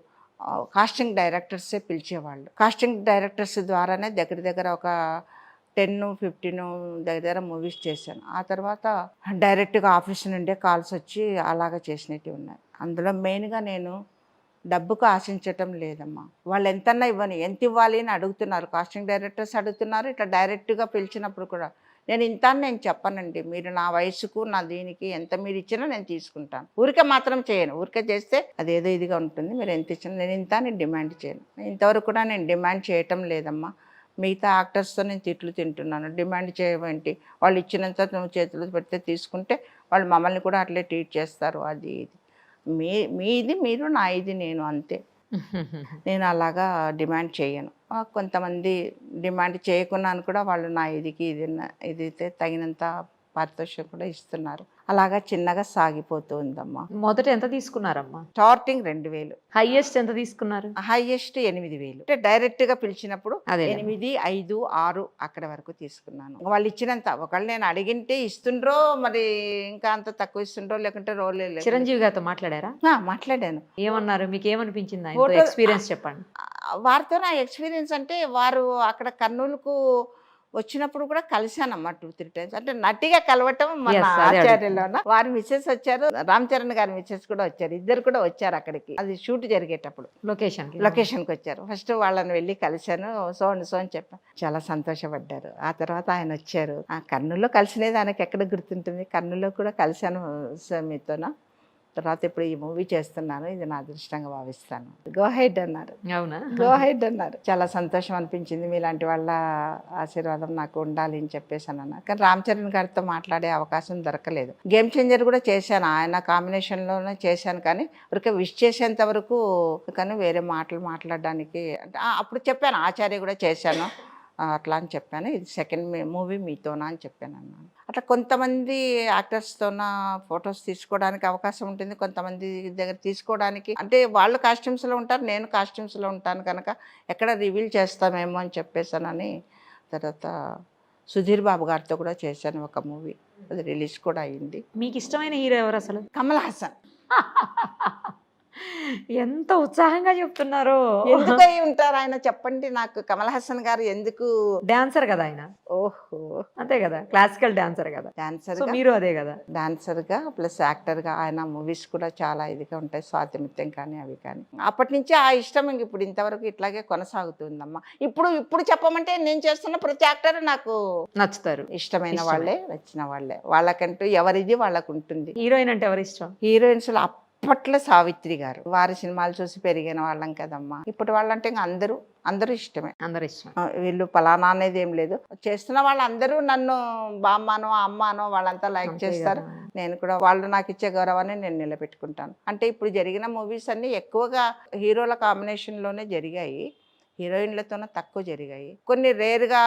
కాస్టింగ్ డైరెక్టర్సే పిలిచేవాళ్ళు. కాస్టింగ్ డైరెక్టర్స్ ద్వారానే దగ్గర దగ్గర ఒక 10-15 దగ్గర మూవీస్ చేశాను. ఆ తర్వాత డైరెక్ట్గా ఆఫీస్ నుండే కాల్స్ వచ్చి అలాగా చేసినవి ఉన్నాయి. అందులో మెయిన్గా నేను డబ్బుకు ఆశించటం లేదమ్మా. వాళ్ళు ఎంతన్నా ఇవ్వని, ఎంత ఇవ్వాలి అని అడుగుతున్నారు. కాస్టింగ్ డైరెక్టర్స్ అడుగుతున్నారు. ఇట్లా డైరెక్ట్గా పిలిచినప్పుడు కూడా నేను ఇంత అని నేను చెప్పనండి. మీరు నా వయసుకు నా దీనికి ఎంత మీరు ఇచ్చినా నేను తీసుకుంటాను. ఊరికే మాత్రం చేయను. ఊరికే చేస్తే అదేదో ఇదిగా ఉంటుంది. మీరు ఎంత ఇచ్చినా నేను ఇంత అని డిమాండ్ చేయను. ఇంతవరకు కూడా నేను డిమాండ్ చేయటం లేదమ్మా. మిగతా యాక్టర్స్తో నేను తిట్లు తింటున్నాను. డిమాండ్ చేయమేంటి, వాళ్ళు ఇచ్చినంత నువ్వు చేతులు పెడితే తీసుకుంటే వాళ్ళు మమ్మల్ని కూడా అట్లే ట్రీట్ చేస్తారు. అది ఇది మీది మీరు, నా ఇది నేను, అంతే. నేను అలాగా డిమాండ్ చేయను. కొంతమంది డిమాండ్ చేయకున్నాను కూడా వాళ్ళు నా ఇదికి ఇదైతే తగినంత పారితోషికం కూడా ఇస్తున్నారు. అలాగా చిన్నగా సాగిపోతూ ఉందమ్మా.
మొదట ఎంత తీసుకున్నారమ్మా?
స్టార్టింగ్ 2000,
హైయెస్ట్ ఎంత తీసుకున్నారు?
హైయెస్ట్ 8000. అంటే డైరెక్ట్గా పిలిచినప్పుడు
అదే
8, 5, 6 అక్కడ వరకు తీసుకున్నాను. వాళ్ళు ఇచ్చినంత ఒకళ్ళు నేను అడిగింటే ఇస్తుండ్రో, మరి ఇంకా అంత తక్కువ ఇస్తుండ్రో, లేకుంటే రోలే.
చిరంజీవి గారితో మాట్లాడారా?
మాట్లాడాను.
ఏమన్నారు? మీకు ఏమనిపించింది?
ఫోటో-
ఎక్స్పీరియన్స్ చెప్పండి.
వారితో నా ఎక్స్పీరియన్స్ అంటే వారు అక్కడ కర్నూలుకు వచ్చినప్పుడు కూడా కలిశానమ్మా 2-3 టైమ్స్. అంటే నటిగా కలవటం మన
Yes, అదే
ఆచార్యలోన. వారి మిస్సెస్ వచ్చారు, రామ్ చరణ్ గారి మిస్సెస్ కూడా వచ్చారు. ఇద్దరు కూడా వచ్చారు అక్కడికి. అది షూట్ జరిగేటప్పుడు లొకేషన్కి వచ్చారు. ఫస్ట్ వాళ్ళని వెళ్ళి కలిశాను. సో అని చెప్పాను. చాలా సంతోషపడ్డారు. ఆ తర్వాత ఆయన వచ్చారు. కర్నూలులో కలిసినది ఆయనకి ఎక్కడ గుర్తుంటుంది. కర్నూలులో కూడా కలిశాను మీతోన. తర్వాత ఇప్పుడు ఈ మూవీ చేస్తున్నాను, ఇది నా అదృష్టంగా భావిస్తాను. గో హెడ్ అన్నారు.
అవునా?
గో హెడ్ అన్నారు. చాలా సంతోషం అనిపించింది. మీలాంటి వాళ్ళ ఆశీర్వాదం నాకు ఉండాలి అని చెప్పేసాను అన్న. కానీ రామ్ చరణ్ గారితో మాట్లాడే అవకాశం దొరకలేదు. గేమ్ చేంజర్ కూడా చేశాను, ఆయన కాంబినేషన్లోనే చేశాను. కానీ ఊరికే విష్ చేసేంత వరకు, కానీ వేరే మాటలు మాట్లాడడానికి అంటే అప్పుడు చెప్పాను, ఆచార్య కూడా చేశాను అట్లా అని చెప్పాను. ఇది సెకండ్ మూవీ మీతోనా అని చెప్పాను అన్నాను. అట్లా కొంతమంది యాక్టర్స్తోన ఫొటోస్ తీసుకోవడానికి అవకాశం ఉంటుంది, కొంతమంది దగ్గర తీసుకోవడానికి అంటే వాళ్ళు కాస్ట్యూమ్స్లో ఉంటారు, నేను కాస్ట్యూమ్స్లో ఉంటాను కనుక ఎక్కడ రివీల్ చేస్తామేమో అని చెప్పేసానని. తర్వాత సుధీర్ బాబు గారితో కూడా చేశాను ఒక మూవీ, అది రిలీజ్ కూడా అయ్యింది.
మీకు ఇష్టమైన హీరో ఎవరు అసలు?
కమల్ హాసన్.
ఎంత ఉత్సాహంగా చెప్తున్నారు.
ఎందుకు అయి ఉంటారు ఆయన చెప్పండి నాకు. కమల్ హాసన్ గారు ఎందుకు?
డాన్సర్ కదా ఆయన.
ఓహో,
అంతే కదా, క్లాసికల్ డాన్సర్ కదా.
డాన్సర్
సో మీరు అదే కదా.
డాన్సర్గా ప్లస్ యాక్టర్గా ఆయన మూవీస్ కూడా చాలా ఇదిగా ఉంటాయి, స్వాతిమిత్యం కానీ అవి కానీ. అప్పటి నుంచి ఆ ఇష్టం ఇంక ఇప్పుడు ఇంతవరకు ఇట్లాగే కొనసాగుతుందమ్మా. ఇప్పుడు చెప్పమంటే నేను చేస్తున్న ప్రతి యాక్టర్ నాకు
నచ్చుతారు,
ఇష్టమైన వాళ్ళే, నచ్చిన వాళ్ళే. వాళ్ళకంటూ ఎవరిది వాళ్ళకు ఉంటుంది.
హీరోయిన్ అంటే ఎవరు ఇష్టం?
హీరోయిన్స్లో అప్పట్లో సావిత్రి గారు. వారి సినిమాలు చూసి పెరిగిన వాళ్ళం కదమ్మా. ఇప్పుడు వాళ్ళంటే ఇంకా అందరూ ఇష్టమే.
అందరు ఇష్టం.
వీళ్ళు పలానా అనేది ఏం లేదు. చేస్తున్న వాళ్ళందరూ నన్ను బామ్మనో అమ్మానో వాళ్ళంతా లైక్ చేస్తారు. నేను కూడా వాళ్ళు నాకు ఇచ్చే గౌరవాన్ని నేను నిలబెట్టుకుంటాను. అంటే ఇప్పుడు జరిగిన మూవీస్ అన్ని ఎక్కువగా హీరోల కాంబినేషన్లోనే జరిగాయి, హీరోయిన్లతోనే తక్కువ జరిగాయి. కొన్ని రేర్గా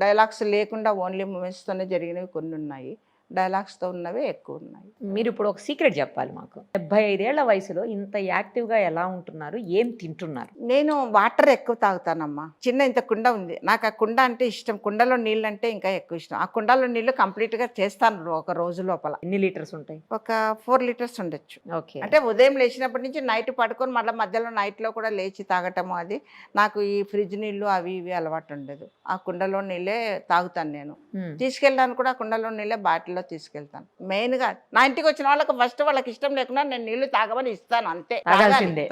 డైలాగ్స్ లేకుండా ఓన్లీ మూవీస్తోనే జరిగినవి కొన్ని ఉన్నాయి, డైలాగ్స్తో ఉన్నవే ఎక్కువ ఉన్నాయి.
మీరు ఇప్పుడు ఒక సీక్రెట్ చెప్పాలి మాకు. 75 ఏళ్ల వయసులో ఇంత యాక్టివ్గా ఎలా ఉంటున్నారు? ఏం తింటున్నారు?
నేను వాటర్ ఎక్కువ తాగుతానమ్మా. ఇంత కుండ ఉంది, నాకు ఆ కుండ అంటే ఇష్టం. కుండలో నీళ్ళు అంటే ఇంకా ఎక్కువ ఇష్టం. ఆ కుండలో నీళ్ళు కంప్లీట్గా చేస్తాను ఒక రోజు లోపల.
ఎన్ని లీటర్స్ ఉంటాయి?
ఒక 4 లీటర్స్ ఉండొచ్చు.
ఓకే.
అంటే ఉదయం లేచినప్పటి నుంచి నైట్ పడుకొని మళ్ళీ మధ్యలో నైట్లో కూడా లేచి తాగటము. అది నాకు ఈ ఫ్రిడ్జ్ నీళ్ళు అవి ఇవి అలవాటు ఉండదు. ఆ కుండలో నీళ్ళే తాగుతాను నేను. తీసుకెళ్ళడానికి కూడా ఆ కుండలో నీళ్ళే బాటిల్లో తీసుకెళ్తాను. మెయిన్గా నా ఇంటికి వచ్చిన వాళ్ళకి ఫస్ట్ వాళ్ళకి ఇష్టం లేకుండా నేను నీళ్లు తాగమని ఇస్తాను, అంతే.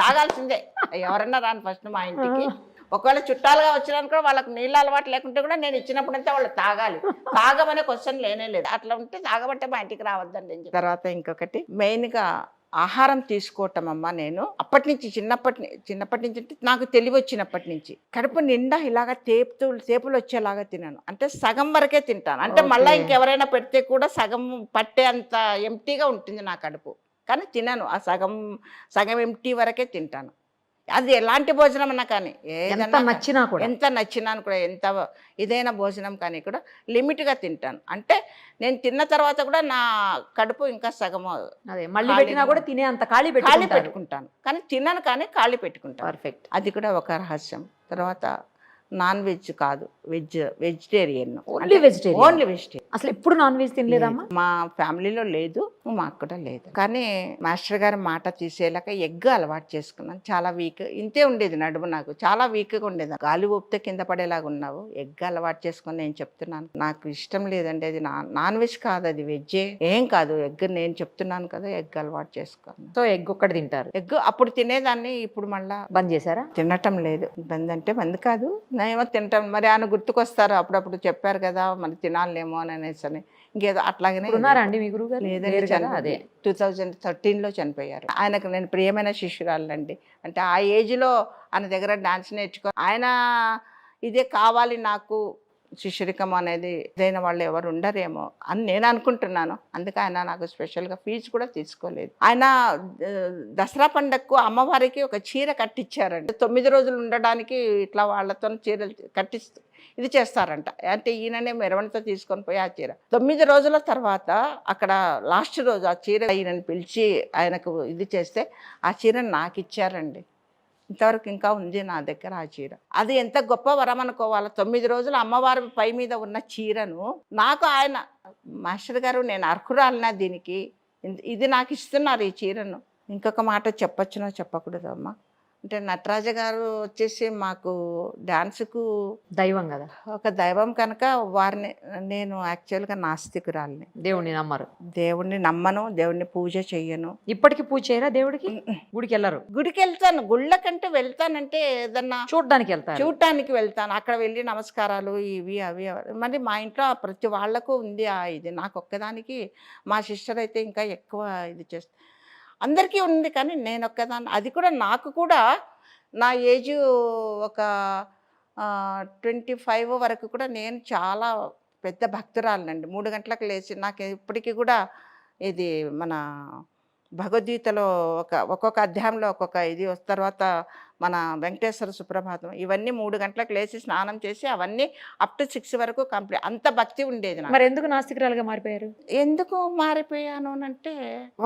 తాగాల్సిందే. ఎవరన్నా రాను ఫస్ట్ మా ఇంటికి. ఒకవేళ చుట్టాలుగా వచ్చినాను కూడా వాళ్ళకి నీళ్ళు అలవాటు లేకుంటే కూడా నేను ఇచ్చినప్పుడంతా వాళ్ళు తాగాలి. తాగమనే క్వశ్చన్ లేనే లేదు. అట్లా ఉంటే తాగబట్టే మా ఇంటికి రావద్దండి. తర్వాత ఇంకొకటి మెయిన్గా ఆహారం తీసుకోవటం అమ్మ. నేను అప్పటి నుంచి చిన్నప్పటి నుంచి అంటే నాకు తెలివి వచ్చినప్పటి నుంచి కడుపు నిండా ఇలాగా తేపులు వచ్చేలాగా తినాను. అంటే సగం వరకే తింటాను. అంటే మళ్ళీ ఇంకెవరైనా పెడితే కూడా సగం పట్టే అంత ఎంటీగా ఉంటుంది నా కడుపు. కానీ తినను, ఆ సగం ఎంటీ వరకే తింటాను. అది ఎలాంటి భోజనం అన్నా కానీ,
ఎంత నచ్చినా కూడా
ఎంత ఇదైనా భోజనం కానీ కూడా లిమిట్గా తింటాను. అంటే నేను తిన్న తర్వాత కూడా నా కడుపు ఇంకా సగం
అదే మళ్ళీ పెట్టినా కూడా తినే అంత ఖాళీ
పెట్టుకుంటాను. కానీ తినను, కానీ ఖాళీ పెట్టుకుంటాను.
పర్ఫెక్ట్.
అది కూడా ఒక రహస్యం. తర్వాత నాన్ వెజ్ కాదు, vegetarian.
Only vegetarian?
Only vegetarian.
అసలు ఎప్పుడు నాన్ వెజ్ తినలేదమ్మా?
మా ఫ్యామిలీలో లేదు, మాకు కూడా లేదు. కానీ మాస్టర్ గారి మాట తీసేలాక ఎగ్ అలవాటు చేసుకున్నాను. చాలా వీక్, ఇంతే ఉండేది నడుము, నాకు చాలా వీక్గా ఉండేది. గాలి ఊపితే కింద పడేలాగా ఉన్నావు. ఎగ్ అలవాటు చేసుకుని నేను చెప్తున్నాను, నాకు ఇష్టం లేదండి అది, నాన్ వెజ్ కాదు, అది వెజ్జే, ఏం కాదు. ఎగ్ నేను చెప్తున్నాను కదా, ఎగ్ అలవాటు చేసుకున్నాను.
సో ఎగ్ ఒక్కటి తింటారు?
ఎగ్ అప్పుడు తినేదాన్ని, ఇప్పుడు మళ్ళా
బంద్ చేశారా?
తినటం లేదు. బంద్ అంటే బంద్ కాదు, నేనేమో తింటాం. మరి ఆయన గుర్తుకొస్తారు అప్పుడప్పుడు, చెప్పారు కదా మరి తినాలేమో అని అనేసి అని, ఇంకేదో అట్లాగనే.
ఉన్నారా అండి మీ గురువు గారు?
లేదండి,
అదే
2013లో చనిపోయారు. ఆయనకు నేను ప్రియమైన శిష్యురాలండి. అంటే ఆ ఏజ్లో ఆయన దగ్గర డాన్స్ నేర్చుకో, ఆయన ఇదే కావాలి నాకు శిష్యరికం అనేది, ఇదైన వాళ్ళు ఎవరు ఉండరేమో అని నేను అనుకుంటున్నాను. అందుకే ఆయన నాకు స్పెషల్గా ఫీజు కూడా తీసుకోలేదు. ఆయన దసరా పండగకు అమ్మవారికి ఒక చీర కట్టించారండి. 9 రోజులు ఉండడానికి ఇట్లా వాళ్ళతో చీరలు కట్టిస్తూ ఇది చేస్తారంట. అంటే ఈయననే మెరవణతో తీసుకొని పోయి ఆ చీర 9 రోజుల తర్వాత అక్కడ లాస్ట్ రోజు ఆ చీర ఈయనని పిలిచి ఆయనకు ఇది చేస్తే ఆ చీర నాకు ఇచ్చారండి. ఇంతవరకు ఇంకా ఉంది నా దగ్గర ఆ చీర. అది ఎంత గొప్ప వరం అనుకోవాలి. 9 రోజులు అమ్మవారి పై మీద ఉన్న చీరను నాకు ఆయన, మాస్టర్ గారు నేను అర్హురాలినా దీనికి, ఇది నాకు ఇస్తున్నారు ఈ చీరను. ఇంకొక మాట చెప్పచ్చునో చెప్పకూడదు అమ్మ, అంటే నటరాజ గారు వచ్చేసి మాకు డాన్సుకు
దైవం కదా,
ఒక దైవం కనుక వారిని, నేను యాక్చువల్గా నాస్తికురాలిని.
దేవుణ్ణి నమ్మరు?
దేవుణ్ణి నమ్మను, దేవుణ్ణి పూజ చెయ్యను.
ఇప్పటికి పూజ చేయరా దేవుడికి? గుడికి వెళ్ళరు?
గుడికి వెళ్తాను, గుళ్ళకంటే వెళ్తానంటే ఏదన్నా
చూడడానికి వెళ్తారు?
చూడటానికి వెళ్తాను. అక్కడ వెళ్ళి నమస్కారాలు ఇవి అవి. మరి మా ఇంట్లో ప్రతి వాళ్లకు ఉంది ఆ ఇది, నాకు ఒక్కదానికి, మా సిస్టర్ అయితే ఇంకా ఎక్కువ ఇది చేస్తుంది. అందరికీ ఉంది కానీ నేను ఒక్కదాన్ని, అది కూడా నాకు కూడా నా ఏజ్ ఒక 25 వరకు కూడా నేను చాలా పెద్ద భక్తురాలనండి. 3 గంటలకు లేచి, నాకు ఇప్పటికీ కూడా ఇది మన భగవద్గీతలో ఒక్కొక్క అధ్యాయంలో ఒక్కొక్క ఇది వస్తున్న తర్వాత మన వెంకటేశ్వర సుప్రభాతం ఇవన్నీ 3 గంటలకు లేచి స్నానం చేసి అవన్నీ అప్ టు 6 వరకు కంప్లీట్, అంత భక్తి ఉండేది నాకు.
మరి ఎందుకు నాస్తికురాలుగా మారిపోయారు?
ఎందుకు మారిపోయాను అంటే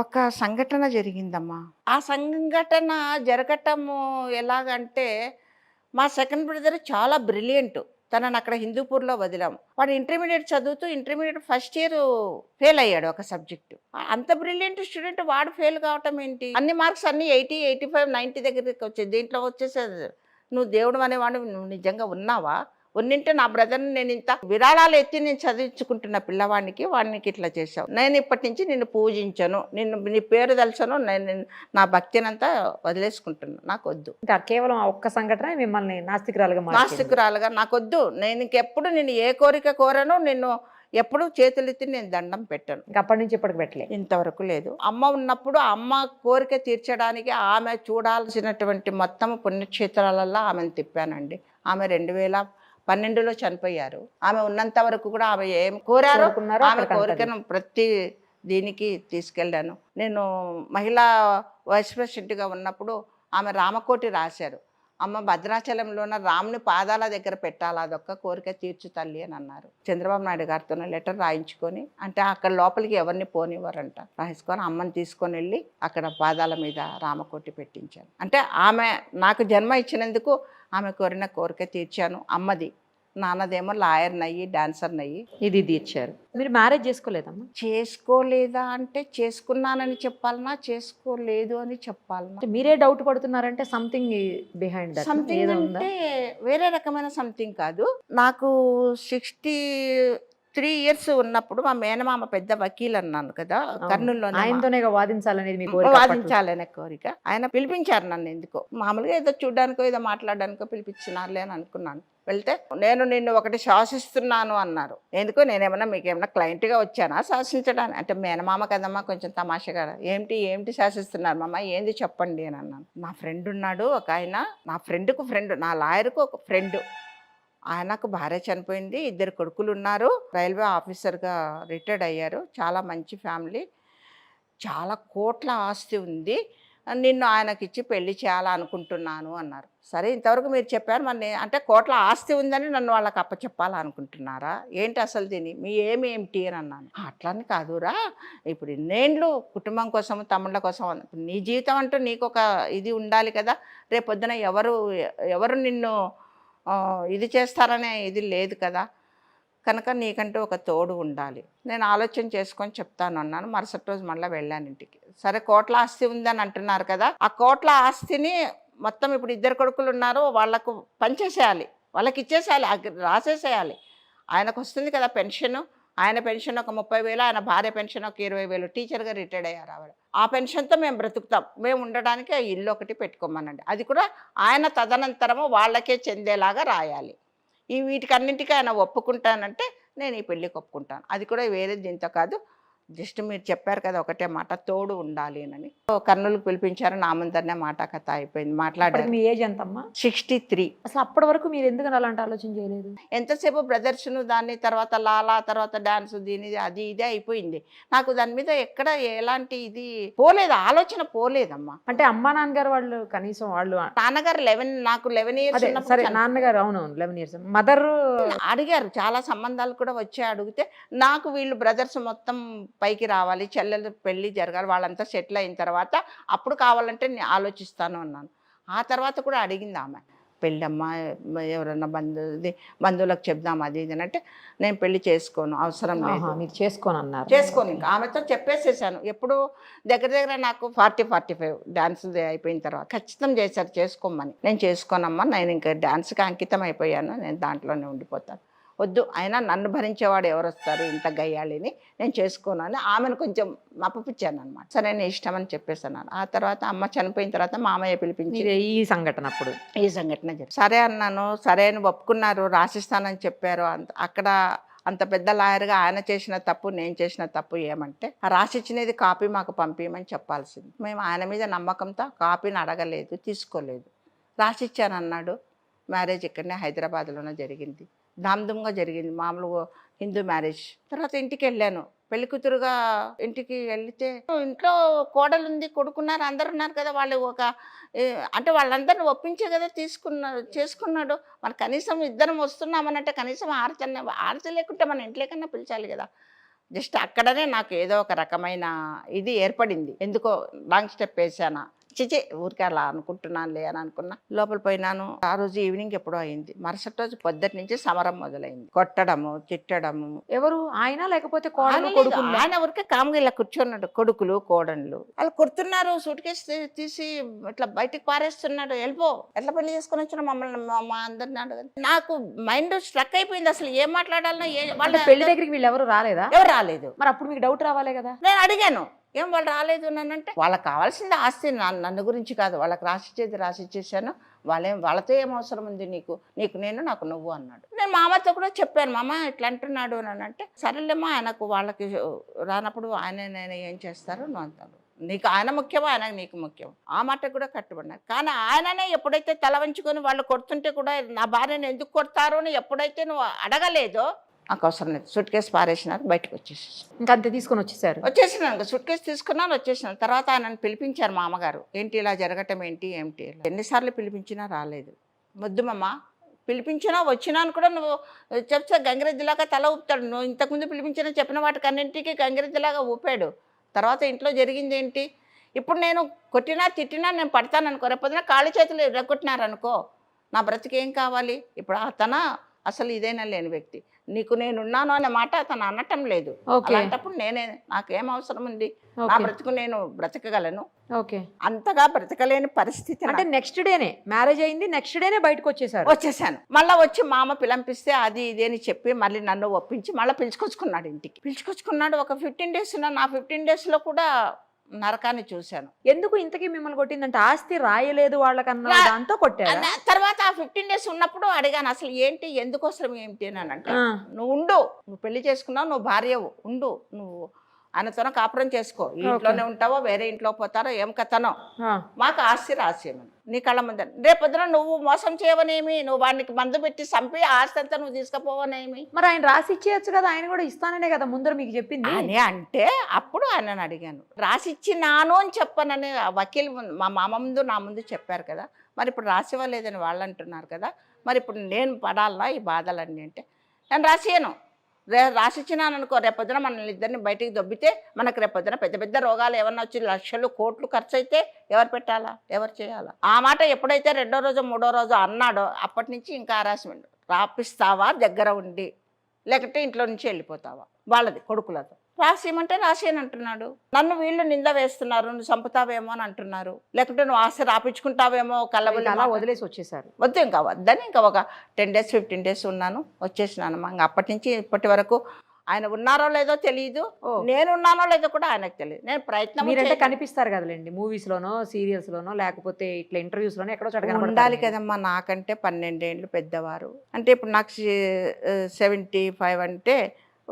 ఒక సంఘటన జరిగిందమ్మా. ఆ సంఘటన జరగటము ఎలాగంటే, మా సెకండ్ బ్రదర్ చాలా బ్రిలియంట్, తనని అక్కడ హిందూపూర్లో వదిలాము. వాడు ఇంటర్మీడియట్ చదువుతూ ఇంటర్మీడియట్ ఫస్ట్ ఇయర్ ఫెయిల్ అయ్యాడు ఒక సబ్జెక్టు. అంత బ్రిలియంట్ స్టూడెంట్ వాడు ఫెయిల్ కావటం ఏంటి? అన్ని మార్క్స్ అన్ని 80, 85, 90 దగ్గరికి వచ్చేది. దీంట్లో వచ్చేసేది. నువ్వు దేవుడు అనేవాడు, నువ్వు నిజంగా ఉన్నావా? ఉన్నింటే నా బ్రదర్ని నేను ఇంత విరాళాలు ఎత్తి నేను చదివించుకుంటున్న పిల్లవాడికి వాడికి ఇట్లా చేశావు. నేను ఇప్పటి నుంచి నిన్ను పూజించను, నీ పేరు తెలుసను, నేను నా భక్తినంతా వదిలేసుకుంటున్నాను, నాకు వద్దు.
ఇంకా కేవలం ఆ ఒక్క సంఘటన మిమ్మల్ని
నాస్తికురాలుగా నాకొద్దు. నేను ఇంకెప్పుడు నేను ఏ కోరిక కోరను, నిన్ను ఎప్పుడు చేతులెత్తి నేను దండం పెట్టాను.
ఇంకా అప్పటి నుంచి ఇప్పటికి పెట్టలేదు?
ఇంతవరకు లేదు. అమ్మ ఉన్నప్పుడు అమ్మ కోరిక తీర్చడానికి ఆమె చూడాల్సినటువంటి మొత్తం పుణ్యక్షేత్రాలలో ఆమెను తిప్పానండి. ఆమె 2012లో చనిపోయారు. ఆమె ఉన్నంత వరకు కూడా ఆమె ఏం కోరారో ఆమె కోరికను ప్రతి దీనికి తీసుకెళ్ళాను. నేను మహిళా వైస్ ప్రెసిడెంట్గా ఉన్నప్పుడు ఆమె రామకోటి రాశారు. అమ్మ భద్రాచలంలోన రాముని పాదాల దగ్గర పెట్టాలి, అదొక్క కోరిక తీర్చు తల్లి అని అన్నారు. చంద్రబాబు నాయుడు గారితో లెటర్ రాయించుకొని, అంటే అక్కడ లోపలికి ఎవరిని పోనివ్వరంట, రాయించుకొని అమ్మని తీసుకొని వెళ్ళి అక్కడ పాదాల మీద రామకోటి పెట్టించాను. అంటే ఆమె నాకు జన్మ ఇచ్చినందుకు ఆమె కోరిన కోరిక తీర్చాను అమ్మది. నాన్నదేమో లాయర్నయ్యి డాన్సర్నయ్యి
ఇది తీర్చారు. మీరు మ్యారేజ్ చేసుకోలేదమ్మా?
చేసుకోలేదా అంటే చేసుకున్నానని చెప్పాలన్నా చేసుకోలేదు అని చెప్పాలన్నా.
మీరే డౌట్ పడుతున్నారంటే సంథింగ్ బిహైండ్
సంథింగ్ అంటే వేరే రకమైన సంథింగ్ కాదు. నాకు 63 ఇయర్స్ ఉన్నప్పుడు మా మేనమామ పెద్ద వకీల్ అన్నాను కదా కర్నూలులో,
ఆయనతోనే వాదించాలనేది మీకు
వాదించాలనే కోరిక. ఆయన పిలిపించారు నన్ను, ఎందుకో మామూలుగా ఏదో చూడడానికో ఏదో మాట్లాడడానికో పిలిపించినారులే అని అనుకున్నాను. వెళ్తే నేను నిన్ను ఒకటి శాసిస్తున్నాను అన్నారు. ఎందుకో నేనేమన్నా మీకేమన్నా క్లయింట్గా వచ్చానా శాసించడానికి? అంటే మేనమామ కదమ్మా కొంచెం తమాషగా, ఏంటి శాసిస్తున్నారు మామ, ఏంది చెప్పండి అని అన్నాను. నా ఫ్రెండ్ ఉన్నాడు ఒక ఆయన, నా ఫ్రెండ్కు ఫ్రెండ్, నా లాయర్కు ఒక ఫ్రెండ్. ఆయనకు భార్య చనిపోయింది, 2 కొడుకులు ఉన్నారు, రైల్వే ఆఫీసర్గా రిటైర్డ్ అయ్యారు, చాలా మంచి ఫ్యామిలీ, చాలా కోట్ల ఆస్తి ఉంది, నిన్ను ఆయనకిచ్చి పెళ్లి చేయాలనుకుంటున్నాను అన్నారు. సరే ఇంతవరకు మీరు చెప్పారు, మరి అంటే కోట్ల ఆస్తి ఉందని నన్ను వాళ్ళకి అప్పచెప్పాలనుకుంటున్నారా ఏంటి అసలు దీని మీ ఏమిటి అని అన్నాను. అట్లని కాదురా, ఇప్పుడు ఇన్నేళ్ళు కుటుంబం కోసం తమ్ముళ్ళ కోసం నీ జీవితం అంటూ నీకు ఒక ఇది ఉండాలి కదా, రేపొద్దున ఎవరు నిన్ను ఇది చేస్తారనే ఇది లేదు కదా, కనుక నీకంటూ ఒక తోడు ఉండాలి, నేను ఆలోచన చేసుకొని చెప్తాను అన్నాను. మరుసటి రోజు మళ్ళీ వెళ్ళాను ఇంటికి. సరే కోట్ల ఆస్తి ఉందని అంటున్నారు కదా, ఆ కోట్ల ఆస్తిని మొత్తం ఇప్పుడు 2 కొడుకులు ఉన్నారు, వాళ్ళకు పంచేసేయాలి, వాళ్ళకి ఇచ్చేసేయాలి, రాసేసేయాలి. ఆయనకు వస్తుంది కదా పెన్షన్, ఆయన పెన్షన్ ఒక 30,000, ఆయన భార్య పెన్షన్ ఒక 20,000, టీచర్గా రిటైర్డ్ అయ్యారు ఆవిడ. ఆ పెన్షన్తో మేము బ్రతుకుతాం, మేము ఉండడానికి ఆ ఇల్లు ఒకటి పెట్టుకోమనండి, అది కూడా ఆయన తదనంతరము వాళ్ళకే చెందేలాగా రాయాలి. ఈ వీటికన్నింటికీ ఆయన ఒప్పుకుంటానంటే నేను ఈ పెళ్ళికి ఒప్పుకుంటాను. అది కూడా వేరే దీంతో కాదు, జస్ట్ మీరు చెప్పారు కదా ఒకటే మాట, తోడు ఉండాలి అని. కర్నూలుకు పిలిపించారు, నా ముందరనే మాట కథ అయిపోయింది. మాట్లాడారు.
మీ ఏజ్ ఎంతమ్మా?
63.
అసలు అప్పటి వరకు మీరు ఎందుకు అలాంటి ఆలోచన చేయలేదు?
ఎంతసేపు బ్రదర్స్ను దాన్ని, తర్వాత లాలా, తర్వాత డాన్స్, దీని అది ఇదే అయిపోయింది. నాకు దాని మీద ఎక్కడ ఎలాంటి ఇది పోలేదు, ఆలోచన పోలేదమ్మా.
అంటే అమ్మా నాన్నగారు వాళ్ళు కనీసం వాళ్ళు
నాన్నగారు నాకు 11 years
సరే
ఉన్నప్పుడు
నాన్నగారు అవును 11 years మదర్
అడిగారు, చాలా సంబంధాలు కూడా వచ్చి అడిగితే నాకు వీళ్ళు బ్రదర్స్ మొత్తం పైకి రావాలి, చెల్లెలు పెళ్ళి జరగాలి, వాళ్ళంతా సెటిల్ అయిన తర్వాత అప్పుడు కావాలంటే నేను ఆలోచిస్తాను అన్నాను. ఆ తర్వాత కూడా అడిగింది ఆమె, పెళ్ళమ్మా ఎవరన్నా బంధువులకు చెప్దాం అది ఇది అంటే, నేను పెళ్లి చేసుకోను, అవసరం లేదు.
మీరు చేసుకోను అన్నారు.
చేసుకోను, ఇంకా ఆమెతో చెప్పేసేసాను. ఎప్పుడు దగ్గర నాకు 40-45 డాన్స్ అయిపోయిన తర్వాత ఖచ్చితం చేశారు చేసుకోమని. నేను చేసుకోనమ్మా, నేను ఇంకా డాన్స్కి అంకితం అయిపోయాను, నేను దాంట్లోనే ఉండిపోతాను, వద్దు అయినా నన్ను భరించేవాడు ఎవరు వస్తారు ఇంత గయ్యాళిని, నేను చేసుకోను అని ఆమెను కొంచెం మప్పపిచ్చాను అనమాట. సరే నేను ఇష్టమని చెప్పేసాను. ఆ తర్వాత అమ్మ చనిపోయిన తర్వాత మామయ్య పిలిపించి
ఈ సంఘటన అప్పుడు
ఈ సంఘటన సరే అన్నాను. సరే అని ఒప్పుకున్నారు, రాసిస్తానని చెప్పారు. అక్కడ అంత పెద్ద లాయర్గా ఆయన చేసిన తప్పు, నేను చేసిన తప్పు ఏమంటే, ఆ రాసిచ్చినది కాపీ మాకు పంపించమని చెప్పాల్సింది. మేము ఆయన మీద నమ్మకంతో కాపీని అడగలేదు, తీసుకోలేదు. రాసిచ్చాను అన్నాడు. మ్యారేజ్ ఇక్కడనే హైదరాబాద్లోనే జరిగింది, ధామ్ధూమ్గా జరిగింది, మామూలుగా హిందూ మ్యారేజ్. తర్వాత ఇంటికి వెళ్ళాను, పెళ్లి కూతురుగా ఇంటికి వెళ్తే ఇంట్లో కోడలు ఉంది, కొడుకున్నారు, అందరు ఉన్నారు కదా, వాళ్ళు అంటే వాళ్ళందరిని ఒప్పించే కదా చేసుకున్నాడు. మరి కనీసం ఇద్దరం వస్తున్నామనంటే కనీసం ఆర్చ లేకుంటే మన ఇంట్లోకన్నా పిలిచాలి కదా. జస్ట్ అక్కడనే నాకు ఏదో ఒక రకమైన ఇది ఏర్పడింది. ఎందుకో లాంగ్ స్టెప్ వేసానా, చిచి ఊరికే అలా అనుకుంటున్నానులే అని అనుకున్నా. లోపల పోయినాను. ఆ రోజు ఈవినింగ్ ఎప్పుడో అయింది. మరుసటి రోజు పొద్దుటి నుంచి సమరం మొదలైంది, కొట్టడము, తిట్టడము.
ఎవరు ఆయన లేకపోతే
ఆయన ఊరికే కామ్గా ఇలా కూర్చున్నాడు, కొడుకులు కోడళ్ళు వాళ్ళు కొడుతున్నారు, సూట్ కేసు తీసి ఇట్లా బయటికి పారేస్తున్నాడు, వెళ్ళిపో, ఎట్లా పెళ్లి చేసుకుని వచ్చిన మమ్మల్ని మా అందరిని అడగదు. నాకు మైండ్ స్ట్రక్ అయిపోయింది, అసలు ఏం మాట్లాడాలన్నా.
వాళ్ళ పెళ్లి దగ్గరికి వీళ్ళు ఎవరు రాలేదా?
ఎవరు రాలేదు.
మరి అప్పుడు మీకు డౌట్ రావాలే కదా.
నేను అడిగాను, ఏం వాళ్ళు రాలేదు అంటే, వాళ్ళకి కావాల్సింది ఆస్తి, నన్ను గురించి కాదు, వాళ్ళకి రాసిచ్చేసాను, వాళ్ళతో ఏం అవసరం ఉంది నీకు నేను, నాకు నువ్వు అన్నాడు. నేను మామతో కూడా చెప్పాను, మామ ఇట్లా అంటున్నాడు అని అంటే, సరేలేమో ఆయనకు వాళ్ళకి రానప్పుడు ఆయన నేను ఏం చేస్తారు నువ్వు అంటారు, నీకు ఆయన ముఖ్యమో ఆయన నీకు ముఖ్యం, ఆ మాట కూడా కట్టుబడినారు. కానీ ఆయననే ఎప్పుడైతే తల వంచుకొని వాళ్ళు కొడుతుంటే కూడా నా భార్యను ఎందుకు కొడతారు అని ఎప్పుడైతే నువ్వు అడగలేదో నాకు అవసరం లేదు. సూట్ కేసు పారేసినారు, బయటకు వచ్చేసేసి
ఇంకా అంతే తీసుకొని
వచ్చేసినాను. సూట్ కేసు తీసుకున్నాను, వచ్చేసినాను. తర్వాత ఆయనను పిలిపించారు మా అమ్మగారు. ఏంటి ఇలా జరగటం ఏంటి ఎన్నిసార్లు పిలిపించినా రాలేదు. వద్దుమమ్మ, పిలిపించినా వచ్చినాను కూడా నువ్వు చెప్తే గంగిరెద్దులాగా తల ఊపుతాడు. నువ్వు ఇంతకుముందు పిలిపించినా చెప్పిన వాటికి అన్నింటికి గంగిరెద్దులాగా ఊపాడు. తర్వాత ఇంట్లో జరిగింది ఏంటి, ఇప్పుడు నేను కొట్టినా తిట్టినా నేను పడతాను అనుకో, రేపొద్దున కాళ్ళు చేతులు ఎర్రగొట్టినారనుకో, నా బ్రతికేం కావాలి? ఇప్పుడు అతను అసలు ఇదైనా లేని వ్యక్తి, నీకు నేనున్నాను అనే మాట అతను అనటం లేదు. అలాంటప్పుడు నాకేం అవసరం ఉంది, నా బ్రతుకు నేను బ్రతకగలను. అంతగా బ్రతకలేని పరిస్థితి.
అంటే నెక్స్ట్ డేనే మ్యారేజ్ అయింది, నెక్స్ట్ డేనే బయటకు
వచ్చేసాను. మళ్ళీ వచ్చి మా అమ్మ పిలంపిస్తే అది ఇది అని చెప్పి మళ్ళీ నన్ను ఒప్పించి మళ్ళీ పిలుచుకొచ్చుకున్నాడు ఇంటికి. పిలుచుకొచ్చుకున్నాడు ఒక 15 days ఉన్నా. 15 daysలో కూడా నరకాన్ని చూశాను.
ఎందుకు ఇంతకీ మిమ్మల్ని కొట్టిందంటే ఆస్తి రాయలేదు వాళ్ళకన్నా దాంతో కొట్టారు.
తర్వాత ఆ 15 days ఉన్నప్పుడు అడిగాను, అసలు ఏంటి, ఎందుకోసం ఏంటి అని అంటే, నువ్వు ఉండు, నువ్వు పెళ్లి చేసుకున్నావు, నువ్వు భార్యవు, ఉండు, నువ్వు ఆయనతోనే కాపురం చేసుకో, ఇంట్లోనే ఉంటావో వేరే ఇంట్లో పోతారో ఏం కథనో, మాకు ఆస్తి రాసేయమని నీ కళ్ళ ముందు. రేపొద్దున నువ్వు మోసం చేయవనేమి, నువ్వు వాడికి మందు పెట్టి చంపి ఆస్తి అంతా నువ్వు తీసుకుపోవనేమి.
మరి ఆయన రాసి ఇచ్చేయచ్చు కదా, ఆయన కూడా ఇస్తాననే కదా ముందర మీకు చెప్పింది
అని అంటే, అప్పుడు ఆయనను అడిగాను, రాసిచ్చినాను అని చెప్పనని వకీల్ మా మామ ముందు నా ముందు చెప్పారు కదా, మరి ఇప్పుడు రాసివ్వలేదని వాళ్ళు అంటున్నారు కదా, మరి ఇప్పుడు నేను పడాలా ఈ బాధలన్నీ అంటే, నేను రాసియను, రాసిచ్చినాను అనుకో, రేపొద్దున మనల్ని ఇద్దరిని బయటికి దొబ్బితే మనకు రేపొద్దున పెద్ద పెద్ద రోగాలు ఏమన్నా వచ్చి లక్షలు కోట్లు ఖర్చు అయితే ఎవరు పెట్టాలా, ఎవరు చేయాలా? ఆ మాట ఎప్పుడైతే రెండో రోజు మూడో రోజు అన్నాడో అప్పటి నుంచి ఇంకా హరాస్మెంట్. రాపిస్తావా దగ్గర ఉండి, లేకపోతే ఇంట్లో నుంచి వెళ్ళిపోతావా? వాళ్ళది కొడుకులతో రాసేయమంటే రాసేయని అంటున్నాడు. నన్ను వీళ్ళు నింద వేస్తున్నారు, నువ్వు చంపుతావేమో అని అంటున్నారు, లేకుంటే నువ్వు ఆస్తి రాపించుకుంటావేమో కళ్ళబుల్లి
అలా వదిలేసి వచ్చేసారు.
వద్దు ఇంకా వద్దని ఇంకా ఒక 10 days 15 days ఉన్నాను, వచ్చేసినాను. ఇంకా అప్పటి నుంచి ఇప్పటి వరకు ఆయన ఉన్నారో లేదో తెలియదు, నేను ఉన్నానో లేదో కూడా ఆయనకు తెలియదు. నేను ప్రయత్నం
మీరంటే కనిపిస్తారు కదండి మూవీస్ లోనో సీరియల్స్ లోనో లేకపోతే ఇట్లా ఇంటర్వ్యూస్ లోనో ఎక్కడో చోట
ఉండాలి కదమ్మా. నాకంటే 12 ఏళ్ళు పెద్దవారు అంటే ఇప్పుడు నాకు 75 అంటే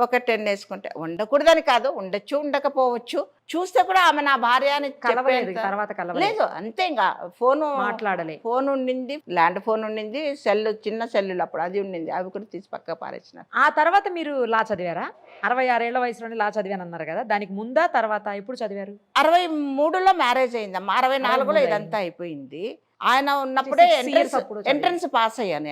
ఒక 10 వేసుకుంటే ఉండకూడదని కాదు, ఉండొచ్చు ఉండకపోవచ్చు. చూస్తే కూడా ఆమె నా భార్య అని
కలవలేదు, తర్వాత
లేదు అంతే. ఇంకా
మాట్లాడలే.
ఫోన్ ఉండింది, ల్యాండ్ ఫోన్ ఉండింది, సెల్ చిన్న సెల్లులు అప్పుడు అది ఉండింది, అవి కూడా తీసి పక్క పారేసిన.
ఆ తర్వాత మీరు లా చదివారా? 66 ఏళ్ల వయసులోనే లా చదివాను అన్నారు కదా, దానికి ముందా తర్వాత ఎప్పుడు చదివారు?
63లో మ్యారేజ్ అయిందమ్మా, 64లో ఇదంతా అయిపోయింది. ఆయన ఉన్నప్పుడే ఎంట్రన్స్ పాస్ అయ్యాను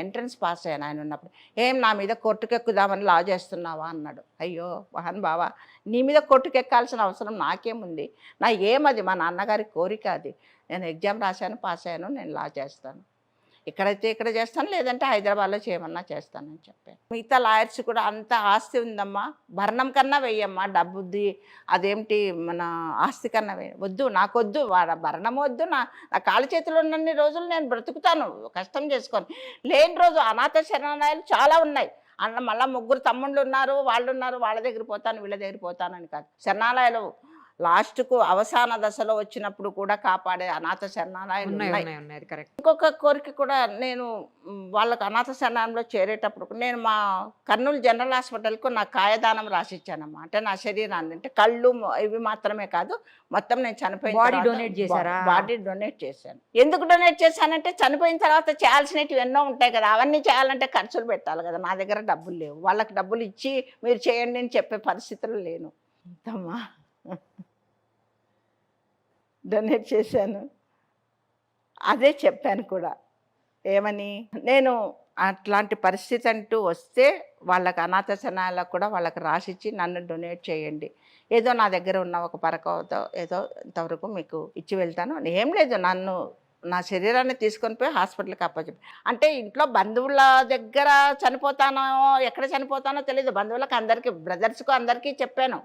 ఆయన ఉన్నప్పుడు. ఏం నా మీద కోర్టుకెక్కుదామని లా చేస్తున్నావా అన్నాడు. అయ్యో మహాన్ బావా, నీ మీద కోర్టుకెక్కాల్సిన అవసరం నాకేముంది? నా ఏమది మా నాన్నగారి కోరిక అది. నేను ఎగ్జామ్ రాశాను, పాస్ అయ్యాను, నేను లా చేస్తాను. ఇక్కడైతే ఇక్కడ చేస్తాను, లేదంటే హైదరాబాద్లో చేయమన్నా చేస్తానని చెప్పాను. మిగతా లాయర్స్ కూడా అంత ఆస్తి ఉందమ్మా, భరణం కన్నా వెయ్యమ్మా, డబ్బుది అదేమిటి మన ఆస్తి కన్నా వద్దు, నాకొద్దు, భరణం వద్దు, నా కాళ్ళ చేతిలో ఉన్నన్ని రోజులు నేను బ్రతుకుతాను కష్టం చేసుకొని. లేని రోజు అనాథ శరణాలయాలు చాలా ఉన్నాయి. అన్న మళ్ళీ 3 తమ్ముళ్ళు ఉన్నారు, వాళ్ళు ఉన్నారు, వాళ్ళ దగ్గర పోతాను వీళ్ళ దగ్గర పోతానని కాదు. శరణాలయాలు లాస్ట్కు అవసాన దశలో వచ్చినప్పుడు కూడా కాపాడే అనాథ శరణాలయాలు ఉన్నాయి. ఇంకొక కోరిక కూడా, నేను వాళ్ళకు అనాథ శరణాలయంలో చేరేటప్పుడు నేను మా కర్నూలు జనరల్ హాస్పిటల్కు నా కాయదానం రాసిచ్చానమ్మా. అంటే నా శరీరాన్ని, అంటే కళ్ళు ఇవి మాత్రమే కాదు, మొత్తం నేను చనిపోయిన
బాడీ డొనేట్ చేశారా?
బాడీ డొనేట్ చేశాను. ఎందుకు డొనేట్ చేశానంటే చనిపోయిన తర్వాత చేయాల్సినవి ఎన్నో ఉంటాయి కదా, అవన్నీ చేయాలంటే ఖర్చులు పెట్టాలి కదా. నా దగ్గర డబ్బులు లేవు, వాళ్ళకి డబ్బులు ఇచ్చి మీరు చేయండి అని చెప్పే పరిస్థితులు లేను. అంతమ్మా డొనేట్ చేశాను. అదే చెప్పాను కూడా, ఏమని, నేను అట్లాంటి పరిస్థితి అంటూ వస్తే వాళ్ళకి అనాథ శరణాలకు కూడా వాళ్ళకి రాసిచ్చి నన్ను డొనేట్ చేయండి, ఏదో నా దగ్గర ఉన్న ఒక పరకతో ఏదో ఇంతవరకు మీకు ఇచ్చి వెళ్తాను. ఏం లేదు, నన్ను నా శరీరాన్ని తీసుకొని పోయి హాస్పిటల్కి అప్పచెప్పి, అంటే ఇంట్లో బంధువుల దగ్గర చనిపోతానో ఎక్కడ చనిపోతానో తెలియదు, బంధువులకు అందరికీ బ్రదర్స్కు అందరికీ చెప్పాను.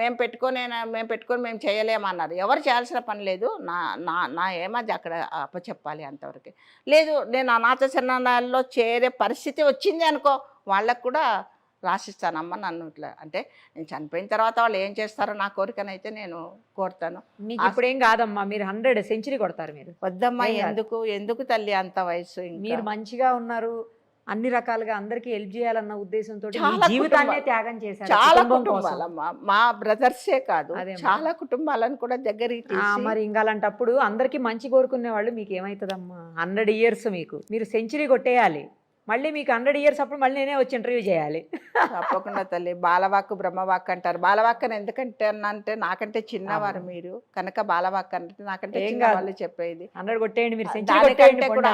మేము పెట్టుకొని మేము చేయలేమన్నారు. ఎవరు చేయాల్సిన పని లేదు, నా ఏమది అక్కడ అప్పచెప్పాలి అంతవరకు. లేదు నేను అనాథ శరణాలయాల్లో చేరే పరిస్థితి వచ్చింది అనుకో, వాళ్ళకు కూడా రాసిస్తానమ్మ నన్ను ఇట్లా. అంటే నేను చనిపోయిన తర్వాత వాళ్ళు ఏం చేస్తారో నా కోరికనైతే నేను కోరుతాను.
మీకు ఇప్పుడు ఏం కాదమ్మా, మీరు 100 సెంచరీ కొడతారు. మీరు
వద్దమ్మా, ఎందుకు తల్లి అంత వయసు.
మీరు మంచిగా ఉన్నారు, అన్ని రకాలుగా అందరికి హెల్ప్ చేయాలన్న ఉద్దేశంతో జీవితాన్ని త్యాగం చేశారు.
చాలా కుటుంబాలమ్మా, మా బ్రదర్సే కాదు చాలా కుటుంబాలను కూడా దగ్గరికి.
మరి ఇంకా అలాంటప్పుడు అందరికి మంచి కోరుకునే వాళ్ళు మీకు ఏమవుతుందమ్మా? 100 years మీరు సెంచరీ కొట్టేయాలి. మళ్ళీ మీకు 100 years అప్పుడు మళ్ళీ నేనే వచ్చి ఇంటర్వ్యూ చేయాలి.
తప్పకుండా తల్లి. బాలవాక్కు బ్రహ్మవాక్కు అంటారు. బాలవాక్కని ఎందుకంటే అంటే నాకంటే చిన్నవారు మీరు కనుక బాలవాక్కు అంటే నాకంటే వాళ్ళు చెప్పేది
100 కొట్టేయండి, మీరు సెంచరీ కొట్టేయండి
కూడా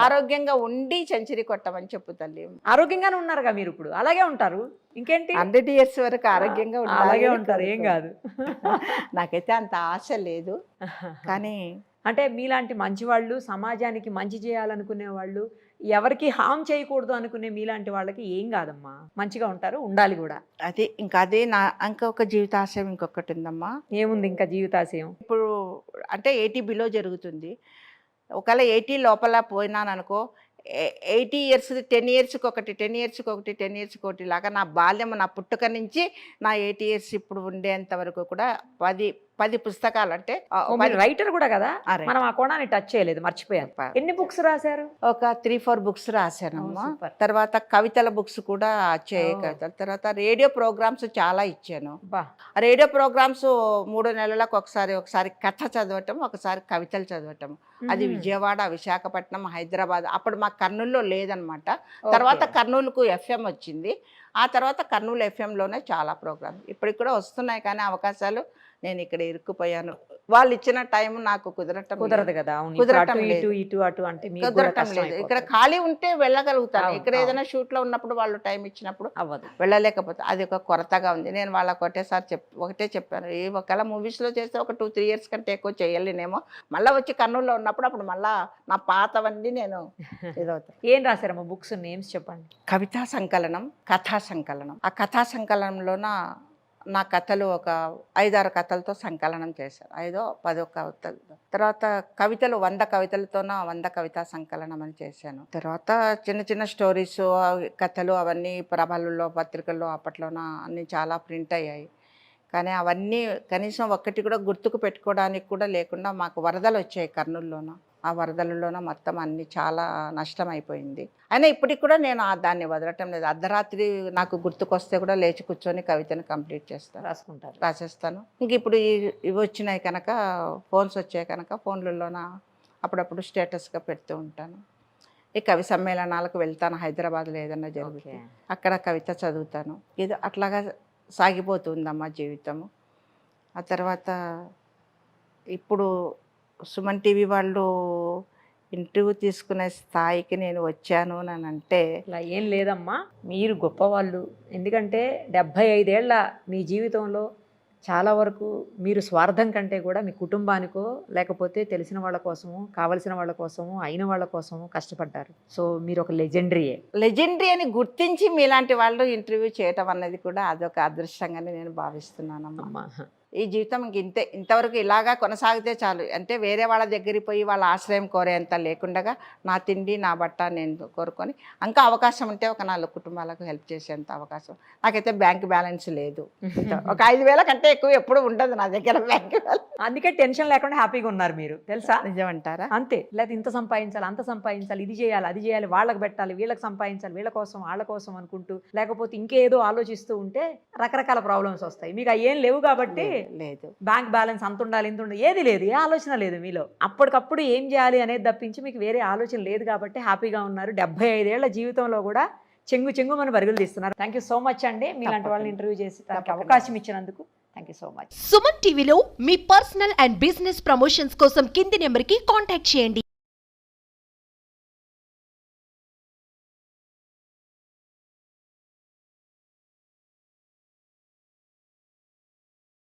ఆరోగ్యంగా ఉండి సెంచరీ కొట్టమని చెప్పు తల్లి.
ఆరోగ్యంగానే ఉన్నారుగా మీరు ఇప్పుడు, అలాగే ఉంటారు. ఇంకేంటి
100 years వరకు ఆరోగ్యంగా
అలాగే ఉంటారు, ఏం కాదు.
నాకైతే అంత ఆశ లేదు. కానీ
అంటే మీలాంటి మంచి వాళ్ళు, సమాజానికి మంచి చేయాలనుకునే వాళ్ళు, ఎవరికి హామ్ చేయకూడదు అనుకునే మీలాంటి వాళ్ళకి ఏం కాదమ్మా, మంచిగా ఉంటారు, ఉండాలి కూడా.
అది నా ఇంకొక జీవితాశయం ఇంకొకటి ఉందమ్మా.
ఏముంది ఇంకా జీవితాశయం?
ఇప్పుడు అంటే 80 బిలో జరుగుతుంది. ఒకవేళ 80 లోపల పోయినాననుకో, 80 years 10 yearsకి ఒకటి 10 yearsకి ఒకటి 10 yearsకి ఒకటి లాగా నా బాల్యం, నా పుట్టుక నుంచి నా 80 years ఇప్పుడు ఉండేంత వరకు కూడా 10 పుస్తకాలు. అంటే
రైటర్ కూడా కదా, మనం ఆ కోణాన్ని టచ్ చేయలేదు, మర్చిపోయాను. ఎన్ని బుక్స్ రాశారు?
ఒక 3-4 బుక్స్ రాశానమ్మా. తర్వాత కవితల బుక్స్ కూడా వచ్చాయి. కవితలు తర్వాత రేడియో ప్రోగ్రామ్స్ చాలా ఇచ్చాను. రేడియో ప్రోగ్రామ్స్ 3 నెలలకు ఒకసారి కథ చదవటం, ఒకసారి కవితలు చదవటం. అది విజయవాడ, విశాఖపట్నం, హైదరాబాద్. అప్పుడు మా కర్నూలులో లేదనమాట. తర్వాత కర్నూలుకు FM వచ్చింది. ఆ తర్వాత కర్నూలు FMలోనే చాలా ప్రోగ్రామ్స్ ఇప్పటికి కూడా వస్తున్నాయి. కానీ అవకాశాలు, నేను ఇక్కడ ఇరుక్కుపోయాను. వాళ్ళు ఇచ్చిన టైం నాకు కుదరటం
కుదరదు
లేదు.
కదా, అవును. ఇప్పుడు
కుదరటం
అటు
లేదు.
ఇటు అటు అంటే మీకు కూడా
కుదరటం
కష్టం
లేదు. ఇక్కడ
అయిపోతుంది.
ఖాళీ ఉంటే వెళ్ళగలుగుతాను.
అవును,
ఇక్కడ ఏదైనా షూట్ లో ఉన్నప్పుడు వాళ్ళు టైం ఇచ్చినప్పుడు
అవ్వదు.
వెళ్ళలేకపోతే అది ఒక కొరతగా ఉంది. నేను వాళ్ళకి ఒకటే చెప్పాను, ఏ ఒకవేళ మూవీస్లో చేస్తే ఒక 2-3 ఇయర్స్ కంటే ఎక్కువ చేయలేనేమో, మళ్ళీ వచ్చి కర్నూలులో ఉన్నప్పుడు అప్పుడు మళ్ళీ నా పాతవన్నీ నేను ఇదవుతాను.
ఏం రాశారమ్మా బుక్స్ నేమ్స్ చెప్పండి.
కవితా సంకలనం, కథా సంకలనం. ఆ కథా సంకలనంలోన నా కథలు ఒక 5-6 కథలతో సంకలనం చేశాను. 5-10 కవితలు. తర్వాత కవితలు 100 కవితలతోన 100 కవితా సంకలనం అని చేశాను. తర్వాత చిన్న చిన్న స్టోరీస్, కథలు అవన్నీ ప్రభలలో, పత్రికల్లో అప్పట్లోన అన్నీ చాలా ప్రింట్ అయ్యాయి. కానీ అవన్నీ కనీసం ఒక్కటి కూడా గుర్తుకు పెట్టుకోవడానికి కూడా లేకుండా మాకు వరదలు వచ్చాయి కర్నూలులోన. ఆ వరదలలోన మొత్తం అన్ని చాలా నష్టం అయిపోయింది. అయినా ఇప్పటికి కూడా నేను దాన్ని వదలటం లేదు. అర్ధరాత్రి నాకు గుర్తుకొస్తే కూడా లేచి కూర్చొని కవితను కంప్లీట్ చేస్తాను, రాసేస్తాను. ఇంక ఇప్పుడు ఇవి వచ్చినాయి కనుక, ఫోన్స్ వచ్చాయి కనుక ఫోన్లలోన అప్పుడప్పుడు స్టేటస్గా పెడుతూ ఉంటాను. ఈ కవి సమ్మేళనాలకు వెళ్తాను, హైదరాబాద్లో ఏదన్నా జరిగితే అక్కడ కవిత చదువుతాను. ఇది అట్లాగా సాగిపోతుందమ్మా జీవితము. ఆ తర్వాత ఇప్పుడు సుమన్ టీవీ వాళ్ళు ఇంటర్వ్యూ తీసుకునే స్థాయికి నేను వచ్చాను అని అంటే
అలా ఏం లేదమ్మా, మీరు గొప్పవాళ్ళు. ఎందుకంటే 75 ఏళ్ల మీ జీవితంలో చాలా వరకు మీరు స్వార్థం కంటే కూడా మీ కుటుంబానికో లేకపోతే తెలిసిన వాళ్ళ కోసము, కావలసిన వాళ్ళ కోసము, అయిన వాళ్ళ కోసము కష్టపడ్డారు. సో మీరు ఒక
లెజెండరీ అని గుర్తించి మీలాంటి వాళ్ళు ఇంటర్వ్యూ చేయటం అన్నది కూడా అదొక అదృష్టంగానే నేను భావిస్తున్నానమ్మా.
అమ్మా.
ఈ జీవితం ఇంతవరకు ఇలాగా కొనసాగితే చాలు. అంటే వేరే వాళ్ళ దగ్గరికి పోయి వాళ్ళ ఆశ్రయం కోరేంత లేకుండా నా తిండి నా బట్ట నేను కోరుకొని ఇంకా అవకాశం ఉంటే ఒక 4 కుటుంబాలకు హెల్ప్ చేసేంత అవకాశం. నాకైతే బ్యాంక్ బ్యాలెన్స్ లేదు. ఒక 5,000 కంటే ఎక్కువ ఎప్పుడు ఉండదు నా దగ్గర బ్యాంక్ బ్యాలెన్స్.
అందుకే టెన్షన్ లేకుండా హ్యాపీగా ఉన్నారు మీరు, తెలుసా?
నిజమంటారా?
అంతే. లేదా ఇంత సంపాదించాలి, అంత సంపాదించాలి, ఇది చేయాలి, అది చేయాలి, వాళ్ళకి పెట్టాలి, వీళ్ళకి సంపాదించాలి, వీళ్ళ కోసం వాళ్ళ కోసం అనుకుంటూ, లేకపోతే ఇంకేదో ఆలోచిస్తూ ఉంటే రకరకాల ప్రాబ్లమ్స్ వస్తాయి. మీకు అవి ఏం లేవు కాబట్టి
లేదు.
బ్యాంక్ బ్యాలెన్స్ అంత ఉండాలి, ఇంత ఉండాలి, ఏది లేదు, ఏ ఆలోచన లేదు మీలో. అప్పటికప్పుడు ఏం చేయాలి అనేది తప్పించి మీకు వేరే ఆలోచన లేదు కాబట్టి హ్యాపీగా ఉన్నారు. 75 ఏళ్ల జీవితంలో కూడా చెంగు మన పరుగులు తీస్తున్నారు. థ్యాంక్ యూ సో మచ్ అండి, మీలాంటి వాళ్ళని ఇంటర్వ్యూ చేసి దానికి అవకాశం ఇచ్చినందుకు thank you so much.
Suman టీవీలో మీ పర్సనల్ అండ్ బిజినెస్ ప్రమోషన్స్ కోసం కింది నెంబర్కి కాంటాక్ట్ చేయండి.